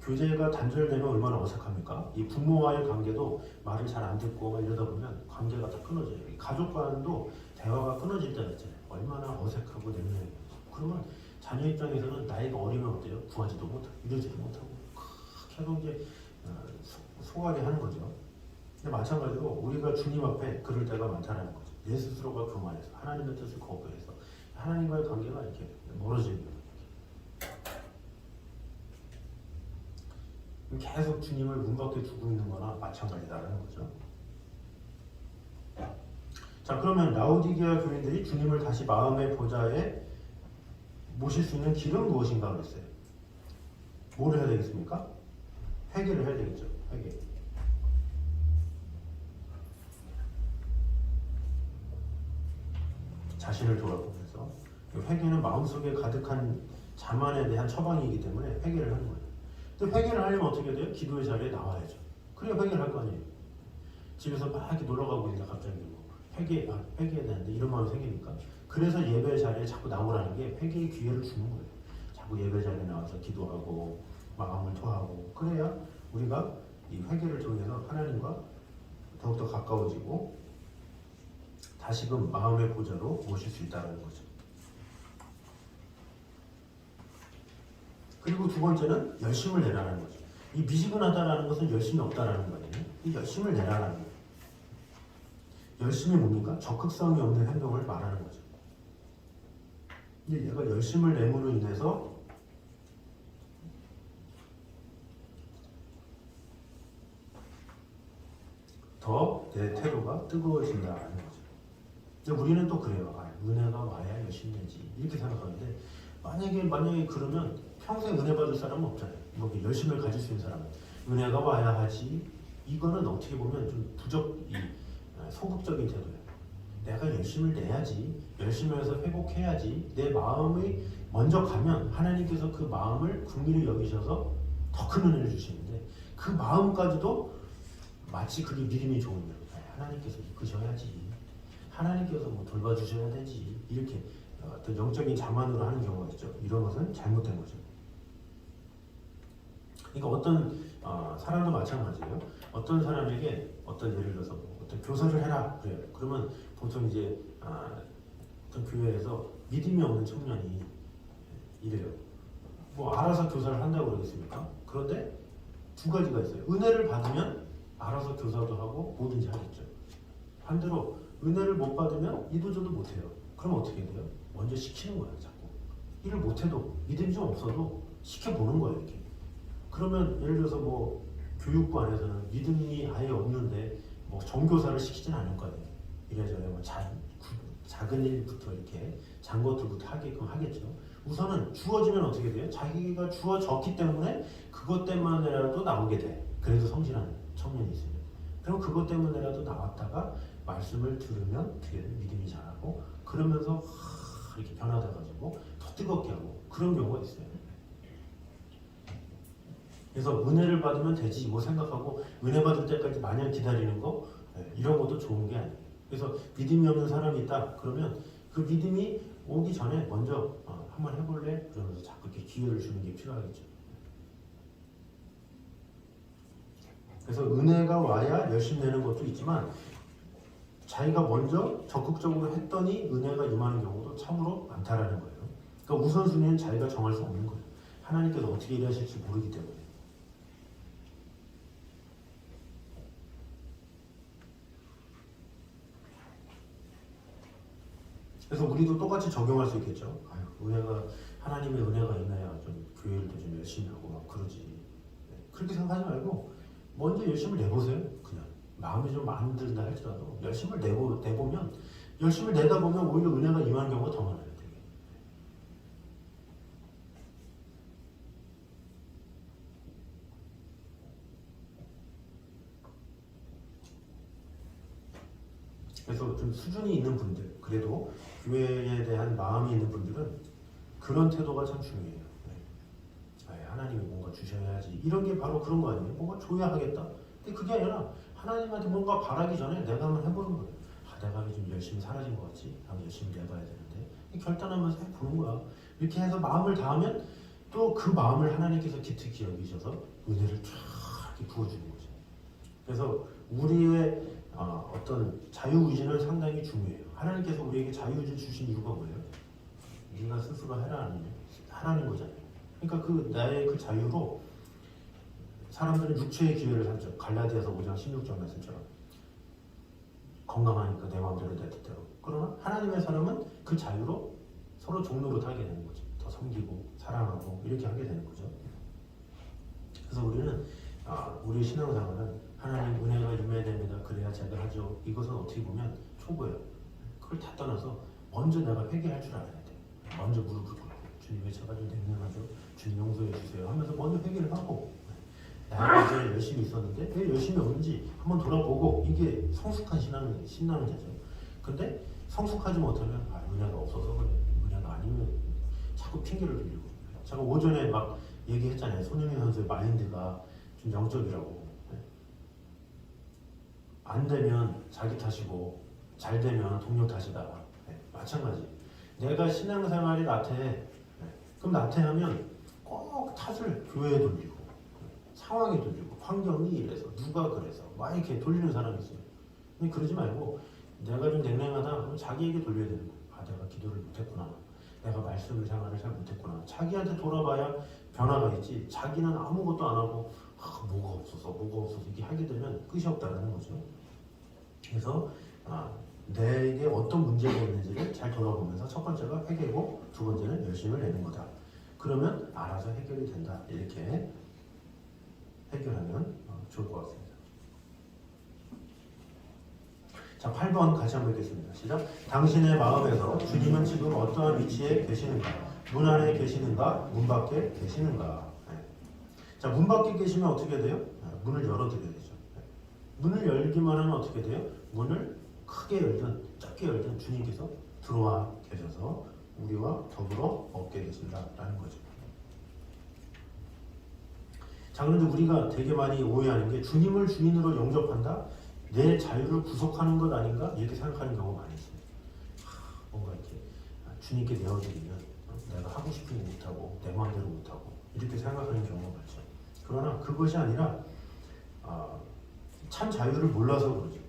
교제가 단절되면 얼마나 어색합니까? 이 부모와의 관계도 말을 잘 안 듣고 이러다 보면 관계가 다 끊어져요. 가족 간도 대화가 끊어질 때가 있잖아요. 얼마나 어색하고 냉랭해요. 그러면 자녀 입장에서는 나이가 어리면 어때요? 구하지도 못하고 이러지도 못하고 계속 이제 소갈이 하는 거죠. 근데 마찬가지로 우리가 주님 앞에 그럴 때가 많다는 거죠. 내 스스로가 교만해서 하나님의 뜻을 거부해서 하나님과의 관계가 이렇게 멀어지는 거예요. 계속 주님을 문 밖에 두고 있는 거나 마찬가지다라는 거죠. 자, 그러면 라오디게아 교인들이 주님을 다시 마음의 보좌에 모실 수 있는 길은 무엇인가 그랬어요. 뭘 해야 되겠습니까? 회개를 해야 되겠죠. 회개. 자신을 돌아보면서. 회개는 마음속에 가득한 자만에 대한 처방이기 때문에 회개를 하는 거예요. 근데 회개를 하려면 어떻게 돼요? 기도의 자리에 나와야죠. 그래야 회개를 할 거 아니에요. 집에서 막 이렇게 놀러 가고 있는데 갑자기 뭐 회개해야 되는데 이런 마음이 생기니까. 그래서 예배 자리에 자꾸 나오라는 게 회개의 기회를 주는 거예요. 자꾸 예배 자리에 나와서 기도하고 마음을 토하고 그래야 우리가 이 회개를 통해서 하나님과 더욱더 가까워지고 다시금 마음의 보좌로 모실 수 있다는 거죠. 그리고 두 번째는 열심을 내라는 거죠. 이 미지근하다라는 것은 열심이 없다라는 거거든요. 이 열심을 내라는 거예요. 열심이 뭡니까? 적극성이 없는 행동을 말하는 거죠. 얘가 열심을 내므로 인해서 더 내 태도가 뜨거워진다는 거죠. 근데 우리는 또 그래요. 은혜가 와야 열심히 내지 이렇게 생각하는데 만약에 그러면 평생 은혜 받을 사람은 없잖아요. 뭐 열심을 가질 수 있는 사람은 은혜가 와야 하지. 이거는 어떻게 보면 좀 소극적인 태도예요. 내가 열심을 내야지, 열심히 해서 회복해야지. 내 마음이 먼저 가면 하나님께서 그 마음을 긍휼히 여기셔서 더 큰 은혜를 주시는데 그 마음까지도 마치 그게 믿음이 좋은 대로 하나님께서 이끄셔야지, 하나님께서 뭐 돌봐주셔야 되지 이렇게 어떤 영적인 자만으로 하는 경우가 있죠. 이런 것은 잘못된 거죠. 그러니까 어떤 사람도 마찬가지예요. 어떤 사람에게 어떤 예를 들어서 뭐 어떤 교사를 해라 그래요. 그러면 보통 이제 어떤 교회에서 믿음이 없는 청년이 이래요. 뭐 알아서 교사를 한다고 그러겠습니까? 그런데 두 가지가 있어요. 은혜를 받으면 알아서 교사도 하고 뭐든지 하겠죠. 반대로 은혜를 못 받으면 이도저도 못해요. 그럼 어떻게 돼요? 먼저 시키는 거예요. 자꾸 일을 못해도 믿음이 좀 없어도 시켜보는 거예요. 이렇게. 그러면 예를 들어서 뭐 교육부 안에서는 믿음이 아예 없는데 뭐 정교사를 시키지는 않을 거 아니에요. 이래저래 뭐 작은 일부터 이렇게 작은 것들부터 하게끔 하겠죠. 우선은 주어지면 어떻게 돼요? 자기가 주어졌기 때문에 그것 때문에라도 나오게 돼. 그래도 성실한 청년이 있으면. 그럼 그것 때문에라도 나왔다가 말씀을 들으면 어떻게 돼? 믿음이 자라고 그러면서 이렇게 변화돼 가지고 더 뜨겁게 하고 그런 경우가 있어요. 그래서 은혜를 받으면 되지 뭐 생각하고 은혜 받을 때까지 마냥 기다리는 거 이런 것도 좋은 게 아니에요. 그래서 믿음이 없는 사람이 있다 그러면 그 믿음이 오기 전에 먼저 한번 해볼래? 그러면서 자꾸 이렇게 기회를 주는 게 필요하겠죠. 그래서 은혜가 와야 열심히 내는 것도 있지만 자기가 먼저 적극적으로 했더니 은혜가 임하는 경우도 참으로 많다라는 거예요. 그러니까 우선순위는 자기가 정할 수 없는 거예요. 하나님께서 어떻게 일하실지 모르기 때문에. 그래서 우리도 똑같이 적용할 수 있겠죠. 은혜가 하나님의 은혜가 있나야 좀 교회를 좀 열심히 하고 막 그러지. 그렇게 생각하지 말고 먼저 열심을 내보세요. 그냥 마음이 좀 안 든다 할지라도 열심을 내보면 열심을 내다 보면 오히려 은혜가 임하는 경우가 더 많아요. 되게. 그래서 좀 수준이 있는 분들, 그래도 교회에 대한 마음이 있는 분들은 그런 태도가 참 중요해요. 하나님이 뭔가 주셔야지. 이런 게 바로 그런 거 아니에요? 뭔가 줘야 하겠다. 근데 그게 아니라 하나님한테 뭔가 바라기 전에 내가 한번 해보는 거예요. 내가 좀 열심히 사라진 것 같지? 나도 열심히 내봐야 되는데. 결단하면서 해보는 거야. 이렇게 해서 마음을 다하면 또 그 마음을 하나님께서 기특히 여기셔서 은혜를 쫙 이렇게 부어주는 거죠. 그래서 우리의 어떤 자유의지는 상당히 중요해요. 하나님께서 우리에게 자유의지 주신 이유가 뭐예요? 네가 스스로 하라는 거잖아요. 그러니까 그 나의 그 자유로 사람들은 육체의 기회를 삼죠. 갈라디아서 5장 16절 말씀처럼 건강하니까 내 마음대로 내 뜻대로. 그러나 하나님의 사람은 그 자유로 서로 종로로 하게 되는 거죠. 더 섬기고 사랑하고 이렇게 하게 되는 거죠. 그래서 우리는 우리 신앙생활은 하나님 은혜가 임해야 됩니다. 그래야 제가 하죠. 이것은 어떻게 보면 초보예요. 그걸 다 떠나서 먼저 내가 회개할 줄 알아야 돼요. 먼저 무릎을 꿇고 주님 왜 제가 좀 냉랭하죠? 주님 용서해 주세요 하면서 먼저 회개를 하고 내가 이제 열심히 있었는데 왜 열심히 없는지 한번 돌아보고 이게 성숙한 신앙자죠. 근데 성숙하지 못하면 은혜가 없어서 그래. 은혜가 아니면 자꾸 핑계를 빌리고. 제가 오전에 막 얘기했잖아요. 손흥민 선수의 마인드가 좀 영적이라고. 안 되면 자기 탓이고 잘 되면 동료 탓이다. 마찬가지. 내가 신앙생활이 나태해. 그럼 나태하면 꼭 탓을 교회에 돌리고 상황에 돌리고 환경이 이래서 누가 그래서 막 이렇게 돌리는 사람이 있어요. 근데 그러지 말고 내가 좀 냉랭하다 그러면 자기에게 돌려야 되는 거예요. 내가 기도를 못했구나. 내가 말씀을 생활을 잘 못했구나. 자기한테 돌아봐야 변화가 있지. 자기는 아무것도 안 하고 뭐가 없어서 이렇게 하게 되면 끝이 없다는 거죠. 그래서 내게 어떤 문제가 있는지를 잘 돌아보면서 첫 번째가 회개고 두 번째는 열심을 내는 거다. 그러면 알아서 해결이 된다. 이렇게 해결하면 좋을 것 같습니다. 자, 8번 같이 한번 읽겠습니다. 시작. 당신의 마음에서 주님은 지금 어떠한 위치에 계시는가? 문 안에 계시는가? 문 밖에 계시는가? 자, 문 밖에 계시면 어떻게 돼요? 문을 열어드려야 되죠. 문을 열기만 하면 어떻게 돼요? 문을 크게 열든 작게 열든 주님께서 들어와 계셔서 우리와 더불어 얻게 되신다라는 거죠. 자, 그런데 우리가 되게 많이 오해하는 게 주님을 주인으로 영접한다? 내 자유를 구속하는 것 아닌가? 이렇게 생각하는 경우가 많이 있어요. 뭔가 이렇게 주님께 내어드리면 내가 하고 싶은 거 못하고 내 마음대로 못하고 이렇게 생각하는 경우가 많죠. 그러나 그것이 아니라 참 자유를 몰라서 그러죠.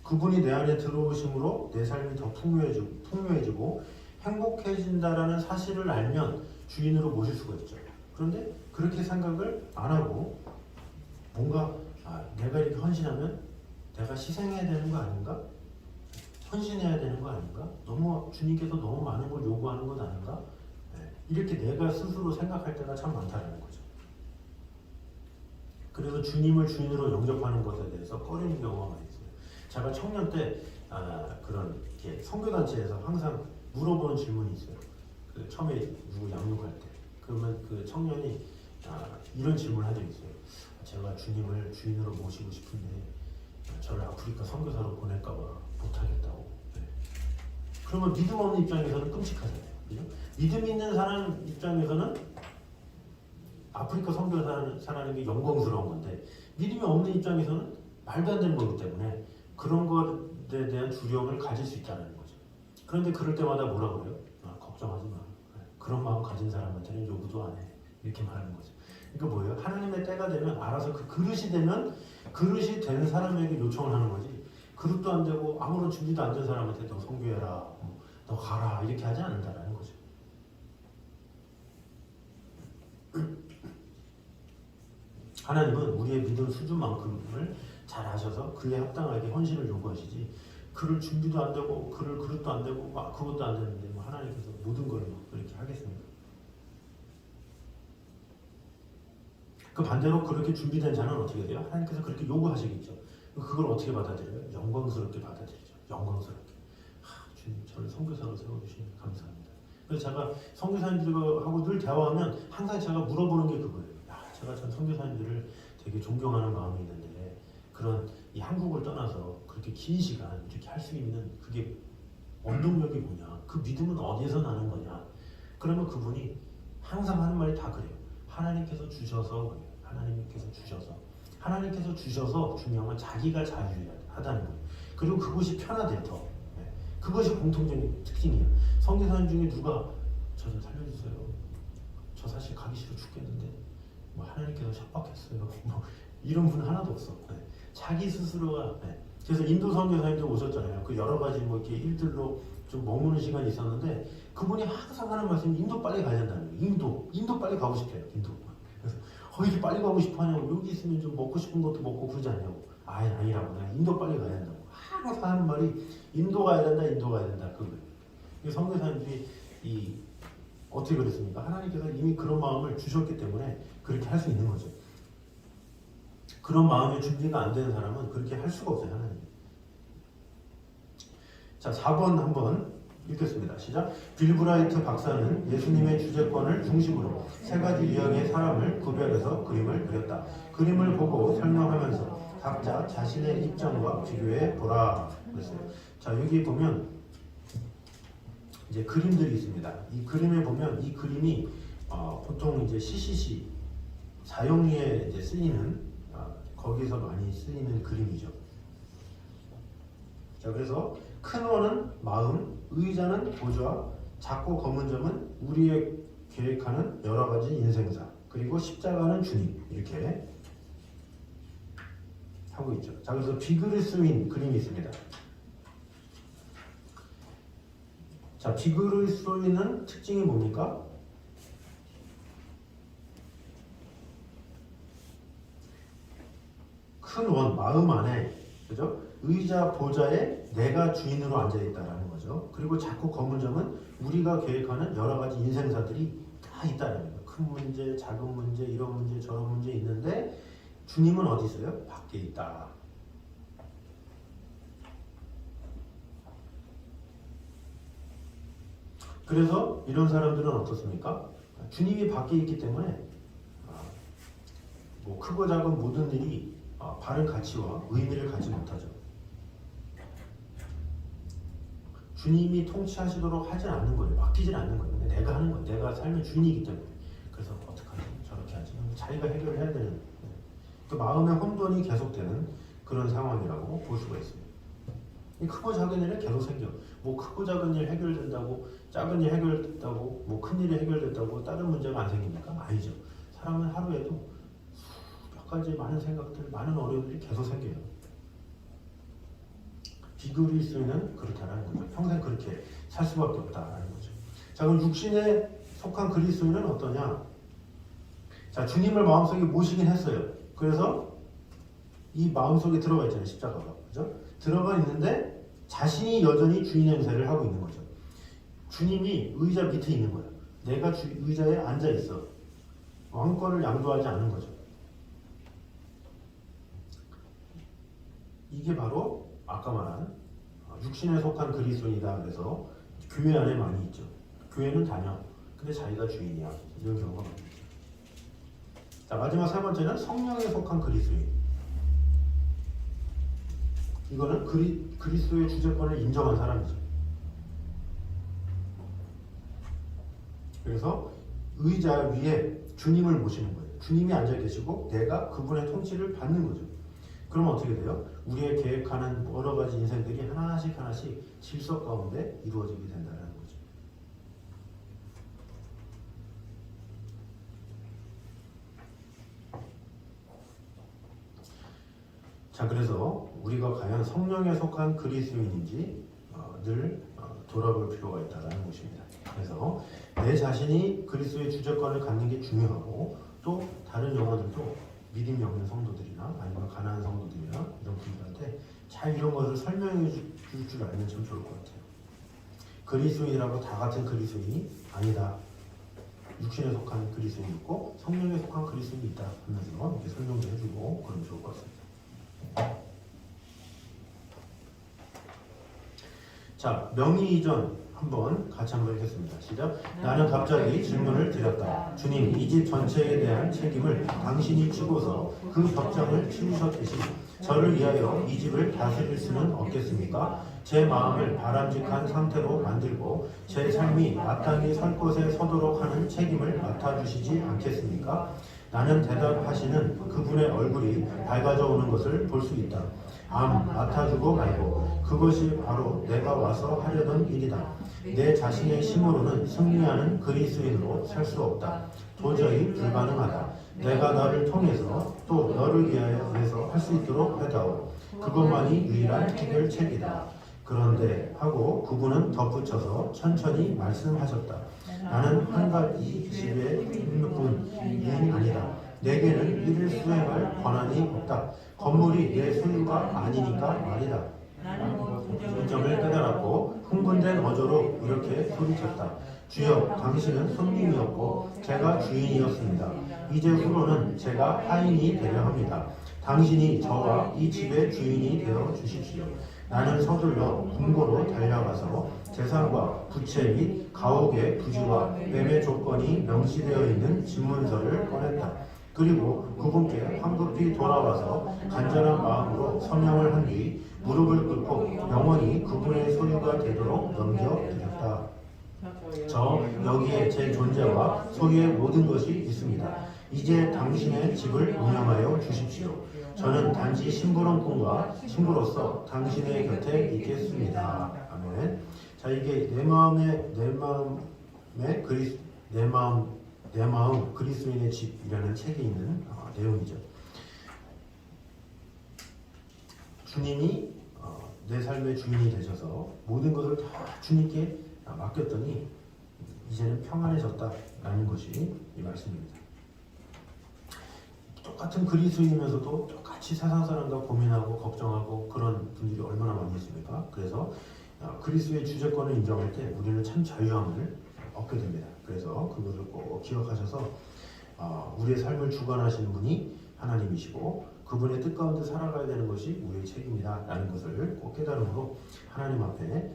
그분이 내 안에 들어오심으로 내 삶이 더 풍요해지고 행복해진다라는 사실을 알면 주인으로 모실 수가 있죠. 그런데 그렇게 생각을 안 하고 뭔가 내가 이렇게 헌신하면 내가 희생해야 되는 거 아닌가? 헌신해야 되는 거 아닌가? 너무 주님께서 너무 많은 걸 요구하는 것 아닌가? 이렇게 내가 스스로 생각할 때가 참 많다는 거죠. 그래서 주님을 주인으로 영접하는 것에 대해서 꺼리는 경우가 많이 있어요. 제가 청년 때 그런 이렇게 선교단체에서 항상 물어보는 질문이 있어요. 그 처음에 누구 양육할 때 그러면 그 청년이 이런 질문을 한 적이 있어요. 제가 주님을 주인으로 모시고 싶은데 저를 아프리카 선교사로 보낼까봐 못하겠다고. 그러면 믿음 없는 입장에서는 끔찍하잖아요. 그죠? 믿음 있는 사람 입장에서는 아프리카 선교사라는 게 영광스러운 건데 믿음이 없는 입장에서는 말도 안 되는 거기 때문에 그런 것에 대한 두려움을 가질 수 있다는 거죠. 그런데 그럴 때마다 뭐라 그래요? 걱정하지 마. 그런 마음 가진 사람한테는 요구도 안 해. 이렇게 말하는 거죠. 그러니까 뭐예요? 하나님의 때가 되면 알아서 그 그릇이 되면 그릇이 된 사람에게 요청을 하는 거지. 그릇도 안 되고 아무런 준비도 안 된 사람한테 너 선교해라, 너 가라 이렇게 하지 않는다라는 거죠. 하나님은 우리의 믿음 수준만큼을 잘 아셔서 그에 합당하게 헌신을 요구하시지 그를 준비도 안 되고 그를 그릇도 안 되고 그것도 안 되는데 하나님께서 모든 걸 그렇게 하겠습니까? 그 반대로 그렇게 준비된 자는 어떻게 돼요? 하나님께서 그렇게 요구하시겠죠. 그걸 어떻게 받아들여요? 영광스럽게 받아들이죠. 영광스럽게. 주님 저를 선교사로 세워주시니 감사합니다. 그래서 제가 선교사님들하고 늘 대화하면 항상 제가 물어보는 게 그거예요. 제가 전 선교사님들을 되게 존경하는 마음이 있는데 그런 이 한국을 떠나서 그렇게 긴 시간 이렇게 할 수 있는 그게 원동력이 뭐냐? 그 믿음은 어디에서 나는 거냐? 그러면 그분이 항상 하는 말이 다 그래요. 하나님께서 주셔서 그래요. 하나님께서 주셔서 중요한 건 자기가 자유하다는 거예요. 그리고 그것이 편하대요. 더. 그것이 공통적인 특징이에요. 선교사님 중에 누가 저 좀 살려주세요. 저 사실 가기 싫어 죽겠는데 하나님께서 협박했어요. 이런 분 하나도 없어. 자기 스스로가. 그래서 인도 선교사님들 오셨잖아요. 그 여러 가지 이렇게 일들로 좀 머무는 시간이 있었는데 그분이 항상 하는 말씀이 인도 빨리 가야 된다는 거예요. 인도 빨리 가고 싶대요. 인도. 그래서 이렇게 빨리 가고 싶어 하냐고. 여기 있으면 좀 먹고 싶은 것도 먹고 그러지 않냐고. 아니라고. 내가 인도 빨리 가야 된다고. 항상 하는 말이 인도 가야 된다. 그거예요. 선교사님들이 어떻게 그랬습니까? 하나님께서 이미 그런 마음을 주셨기 때문에 그렇게 할 수 있는 거죠. 그런 마음의 준비가 안 되는 사람은 그렇게 할 수가 없어요. 하나님. 자, 4번 한번 읽겠습니다. 시작. 빌 브라이트 박사는 예수님의 주제권을 중심으로 세 가지 유형의 사람을 구별해서 그림을 그렸다. 그림을 보고 설명하면서 각자 자신의 입장과 비교해 보라. 그랬어요. 자, 여기 보면 이제 그림들이 있습니다. 이 그림에 보면 이 그림이 보통 이제 CCC 사용리에 이제 쓰이는 거기서 많이 쓰이는 그림이죠. 자, 그래서 큰 원은 마음, 의자는 보좌, 작고 검은 점은 우리의 계획하는 여러 가지 인생사, 그리고 십자가는 주님 이렇게 하고 있죠. 자, 그래서 비그리스인 그림이 있습니다. 자, 비그리스인은 특징이 뭡니까? 큰 원, 마음 안에, 그죠? 의자, 보좌에 내가 주인으로 앉아있다라는 거죠. 그리고 작고 검은 점은 우리가 계획하는 여러 가지 인생사들이 다 있다는 거예요. 큰 문제, 작은 문제, 이런 문제, 저런 문제 있는데 주님은 어디 있어요? 밖에 있다. 그래서 이런 사람들은 어떻습니까? 주님이 밖에 있기 때문에 크고 작은 모든 일이 바른 가치와 의미를 갖지 못하죠. 주님이 통치하시도록 하지 않는 거예요. 맡기질 않는 거예요. 내가 하는 거예요. 내가 삶의 주인이기 때문에. 그래서 어떡하지? 저렇게 하지? 자기가 해결을 해야 되는 그 마음의 혼돈이 계속되는 그런 상황이라고 볼 수가 있습니다. 이 크고 작은 일에 계속 생겨. 뭐 크고 작은 일 해결된다고, 작은 일 해결됐다고, 뭐 큰 일이 해결됐다고 다른 문제가 안 생깁니까? 아니죠. 사람은 하루에도 수백 가지 많은 생각들, 많은 어려움들이 계속 생겨요. 비그리스도인은 그렇다라는 거죠. 평생 그렇게 살 수밖에 없다라는 거죠. 자, 그럼 육신에 속한 그리스도인은 어떠냐? 자, 주님을 마음속에 모시긴 했어요. 그래서 이 마음속에 들어가 있잖아요. 십자가가. 그죠? 들어가 있는데 자신이 여전히 주인 행세를 하고 있는 거죠. 주님이 의자 밑에 있는 거예요. 내가 의자에 앉아 있어. 왕권을 양도하지 않은 거죠. 이게 바로 아까 말한 육신에 속한 그리스도인이다. 그래서 교회 안에 많이 있죠. 교회는 다녀. 근데 자기가 주인이야. 이런 경우가 많죠. 자, 마지막 세 번째는 성령에 속한 그리스도인. 이거는 그리스도의 주재권을 인정한 사람이죠. 그래서 의자 위에 주님을 모시는 거예요. 주님이 앉아 계시고 내가 그분의 통치를 받는 거죠. 그러면 어떻게 돼요? 우리의 계획하는 여러 가지 인생들이 하나씩 질서 가운데 이루어지게 된다는 거죠. 자, 그래서 우리가 과연 성령에 속한 그리스도인인지 늘 돌아볼 필요가 있다는 것입니다. 그래서 내 자신이 그리스도의 주재권을 갖는 게 중요하고, 또 다른 영혼들도 믿음이 없는 성도들이나 아니면 가난한 성도들이나 이런 분들한테 잘 이런 것을 설명해 줄 줄 알면 참 좋을 것 같아요. 그리스도인이라고 다 같은 그리스도인이 아니다. 육신에 속한 그리스도인이 있고 성령에 속한 그리스도인이 있다 하면서 이렇게 설명도 해주고 그러면 좋을 것 같습니다. 자, 명의 이전 한번 같이 한번 읽겠습니다. 시작. 나는 갑자기 질문을 드렸다. 주님, 이 집 전체에 대한 책임을 당신이 지고서 그 벽장을 치우셨듯이 저를 위하여 이 집을 다스릴 수는 없겠습니까? 제 마음을 바람직한 상태로 만들고 제 삶이 마땅히 설 곳에 서도록 하는 책임을 맡아주시지 않겠습니까? 나는 대답하시는 그분의 얼굴이 밝아져 오는 것을 볼 수 있다. 맡아주고 말고 그것이 바로 내가 와서 하려던 일이다. 내 자신의 힘으로는 승리하는 그리스도인으로 살 수 없다. 도저히 불가능하다. 내가 너를 통해서 또 너를 위해서 할 수 있도록 해다오. 그것만이 유일한 해결책이다. 그런데 하고 그분은 덧붙여서 천천히 말씀하셨다. 나는 한 가지 집의 인뿐이 아니다. 내게는 이를 수행할 권한이 없다. 건물이 내 소유가 아니니까 말이다. 이 점을 깨달았고 흥분된 어조로 이렇게 소리쳤다. 주여, 당신은 손님이었고 제가 주인이었습니다. 이제 후로는 제가 하인이 되려 합니다. 당신이 저와 이 집의 주인이 되어 주십시오. 나는 서둘러 궁고로 달려가서 재산과 부채 및 가옥의 부지와 매매 조건이 명시되어 있는 집문서를 꺼냈다. 그리고 그분께 황급히 돌아와서 간절한 마음으로 서명을 한 뒤 무릎을 꿇고 영원히 그분의 소유가 되도록 넘겨드렸다. 저 여기에 제 존재와 소유의 모든 것이 있습니다. 이제 당신의 집을 운영하여 주십시오. 저는 단지 심부름꾼과 친구로서 당신의 곁에 있겠습니다. 아멘. 자, 이게 내 마음 그리스도인의 집이라는 책에 있는 내용이죠. 주님이 내 삶의 주인이 되셔서 모든 것을 다 주님께 맡겼더니 이제는 평안해졌다라는 것이 이 말씀입니다. 똑같은 그리스도인이면서도 똑같이 세상 사람과 고민하고 걱정하고 그런 분들이 얼마나 많이 있습니까? 그래서 그리스도의 주재권을 인정할 때 우리는 참 자유함을 얻게 됩니다. 그래서 그것을 꼭 기억하셔서 우리의 삶을 주관하시는 분이 하나님이시고 그분의 뜻 가운데 살아가야 되는 것이 우리의 책임이다 라는 것을 꼭 깨달음으로 하나님 앞에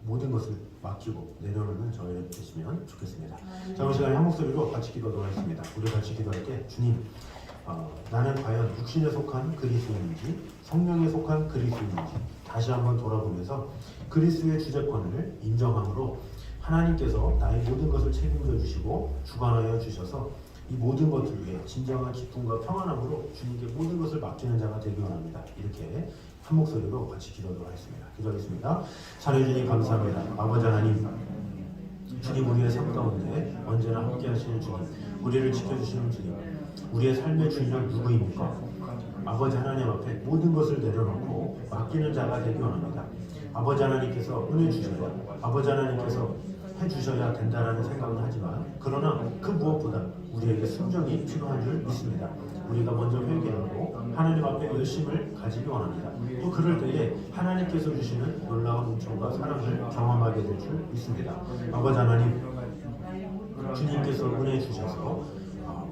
모든 것을 맡기고 내려놓는 저희 되시면 좋겠습니다. 자, 오늘 시간에 한 목소리로 같이 기도하도록 하겠습니다. 우리 같이 기도할 때 주님, 나는 과연 육신에 속한 그리스도인인지 성령에 속한 그리스도인인지 다시 한번 돌아보면서 그리스도의 주재권을 인정함으로 하나님께서 나의 모든 것을 책임져 주시고 주관하여 주셔서 이 모든 것들 위해 진정한 기쁨과 평안함으로 주님께 모든 것을 맡기는 자가 되기 원합니다. 이렇게 한 목소리로 같이 기도하도록 하겠습니다. 기도하겠습니다. 사랑해 주님 감사합니다. 아버지 하나님, 주님 우리의 삶 가운데 언제나 함께 하시는 주님, 우리를 지켜주시는 주님, 우리의 삶의 주인은 누구입니까? 아버지 하나님 앞에 모든 것을 내려놓고 맡기는 자가 되기 원합니다. 아버지 하나님께서 은혜 주셔야, 아버지 하나님께서 해주셔야 된다라는 생각은 하지만, 그러나 그 무엇보다 우리에게 순종이 필요한 줄 믿습니다. 우리가 먼저 회개하고 하나님 앞에 열심을 가지기 원합니다. 또 그럴 때에 하나님께서 주시는 놀라운 은총과 사랑을 경험하게 될 줄 믿습니다. 아버지 하나님, 주님께서 은혜 주셔서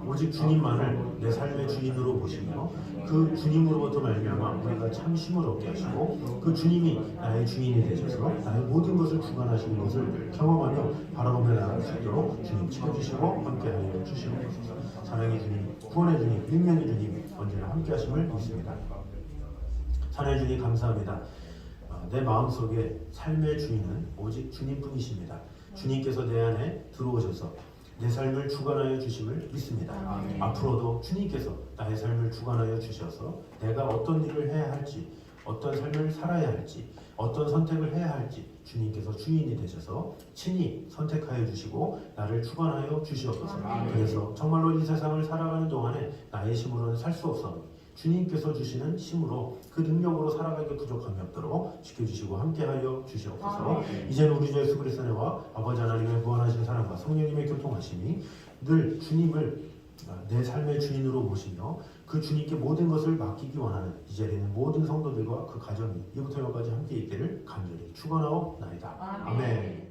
오직 주님만을 내 삶의 주인으로 보시며 그 주님으로부터 말미암아 우리가 참 힘을 얻게 하시고 그 주님이 나의 주인이 되셔서 나의 모든 것을 주관하시는 것을 경험하며 바라보며 나아갈 수 있도록 주님 지켜주시고 함께하여 주시옵소서. 사랑의 주님, 구원의 주님, 능력의 주님 언제나 함께하심을 믿습니다. 사랑의 주님 감사합니다. 내 마음속에 삶의 주인은 오직 주님뿐이십니다. 주님께서 내 안에 들어오셔서 내 삶을 주관하여 주심을 믿습니다. 앞으로도 주님께서 나의 삶을 주관하여 주셔서 내가 어떤 일을 해야 할지, 어떤 삶을 살아야 할지, 어떤 선택을 해야 할지 주님께서 주인이 되셔서 친히 선택하여 주시고 나를 주관하여 주시옵소서. 그래서 정말로 이 세상을 살아가는 동안에 나의 힘으로는 살 수 없사오니 주님께서 주시는 힘으로 그 능력으로 살아가기 부족함이 없도록 지켜주시고 함께하여 주시옵소서. 이제는 우리 주 예수 그리스도의 은혜와 아버지 하나님의 무한하신 사랑과 성령님의 교통하심이 늘 주님을 내 삶의 주인으로 모시며 그 주님께 모든 것을 맡기기 원하는 이 자리에 있는 모든 성도들과 그 가정이 이부터 여기까지 함께 있기를 간절히 축원하옵나이다. 아멘.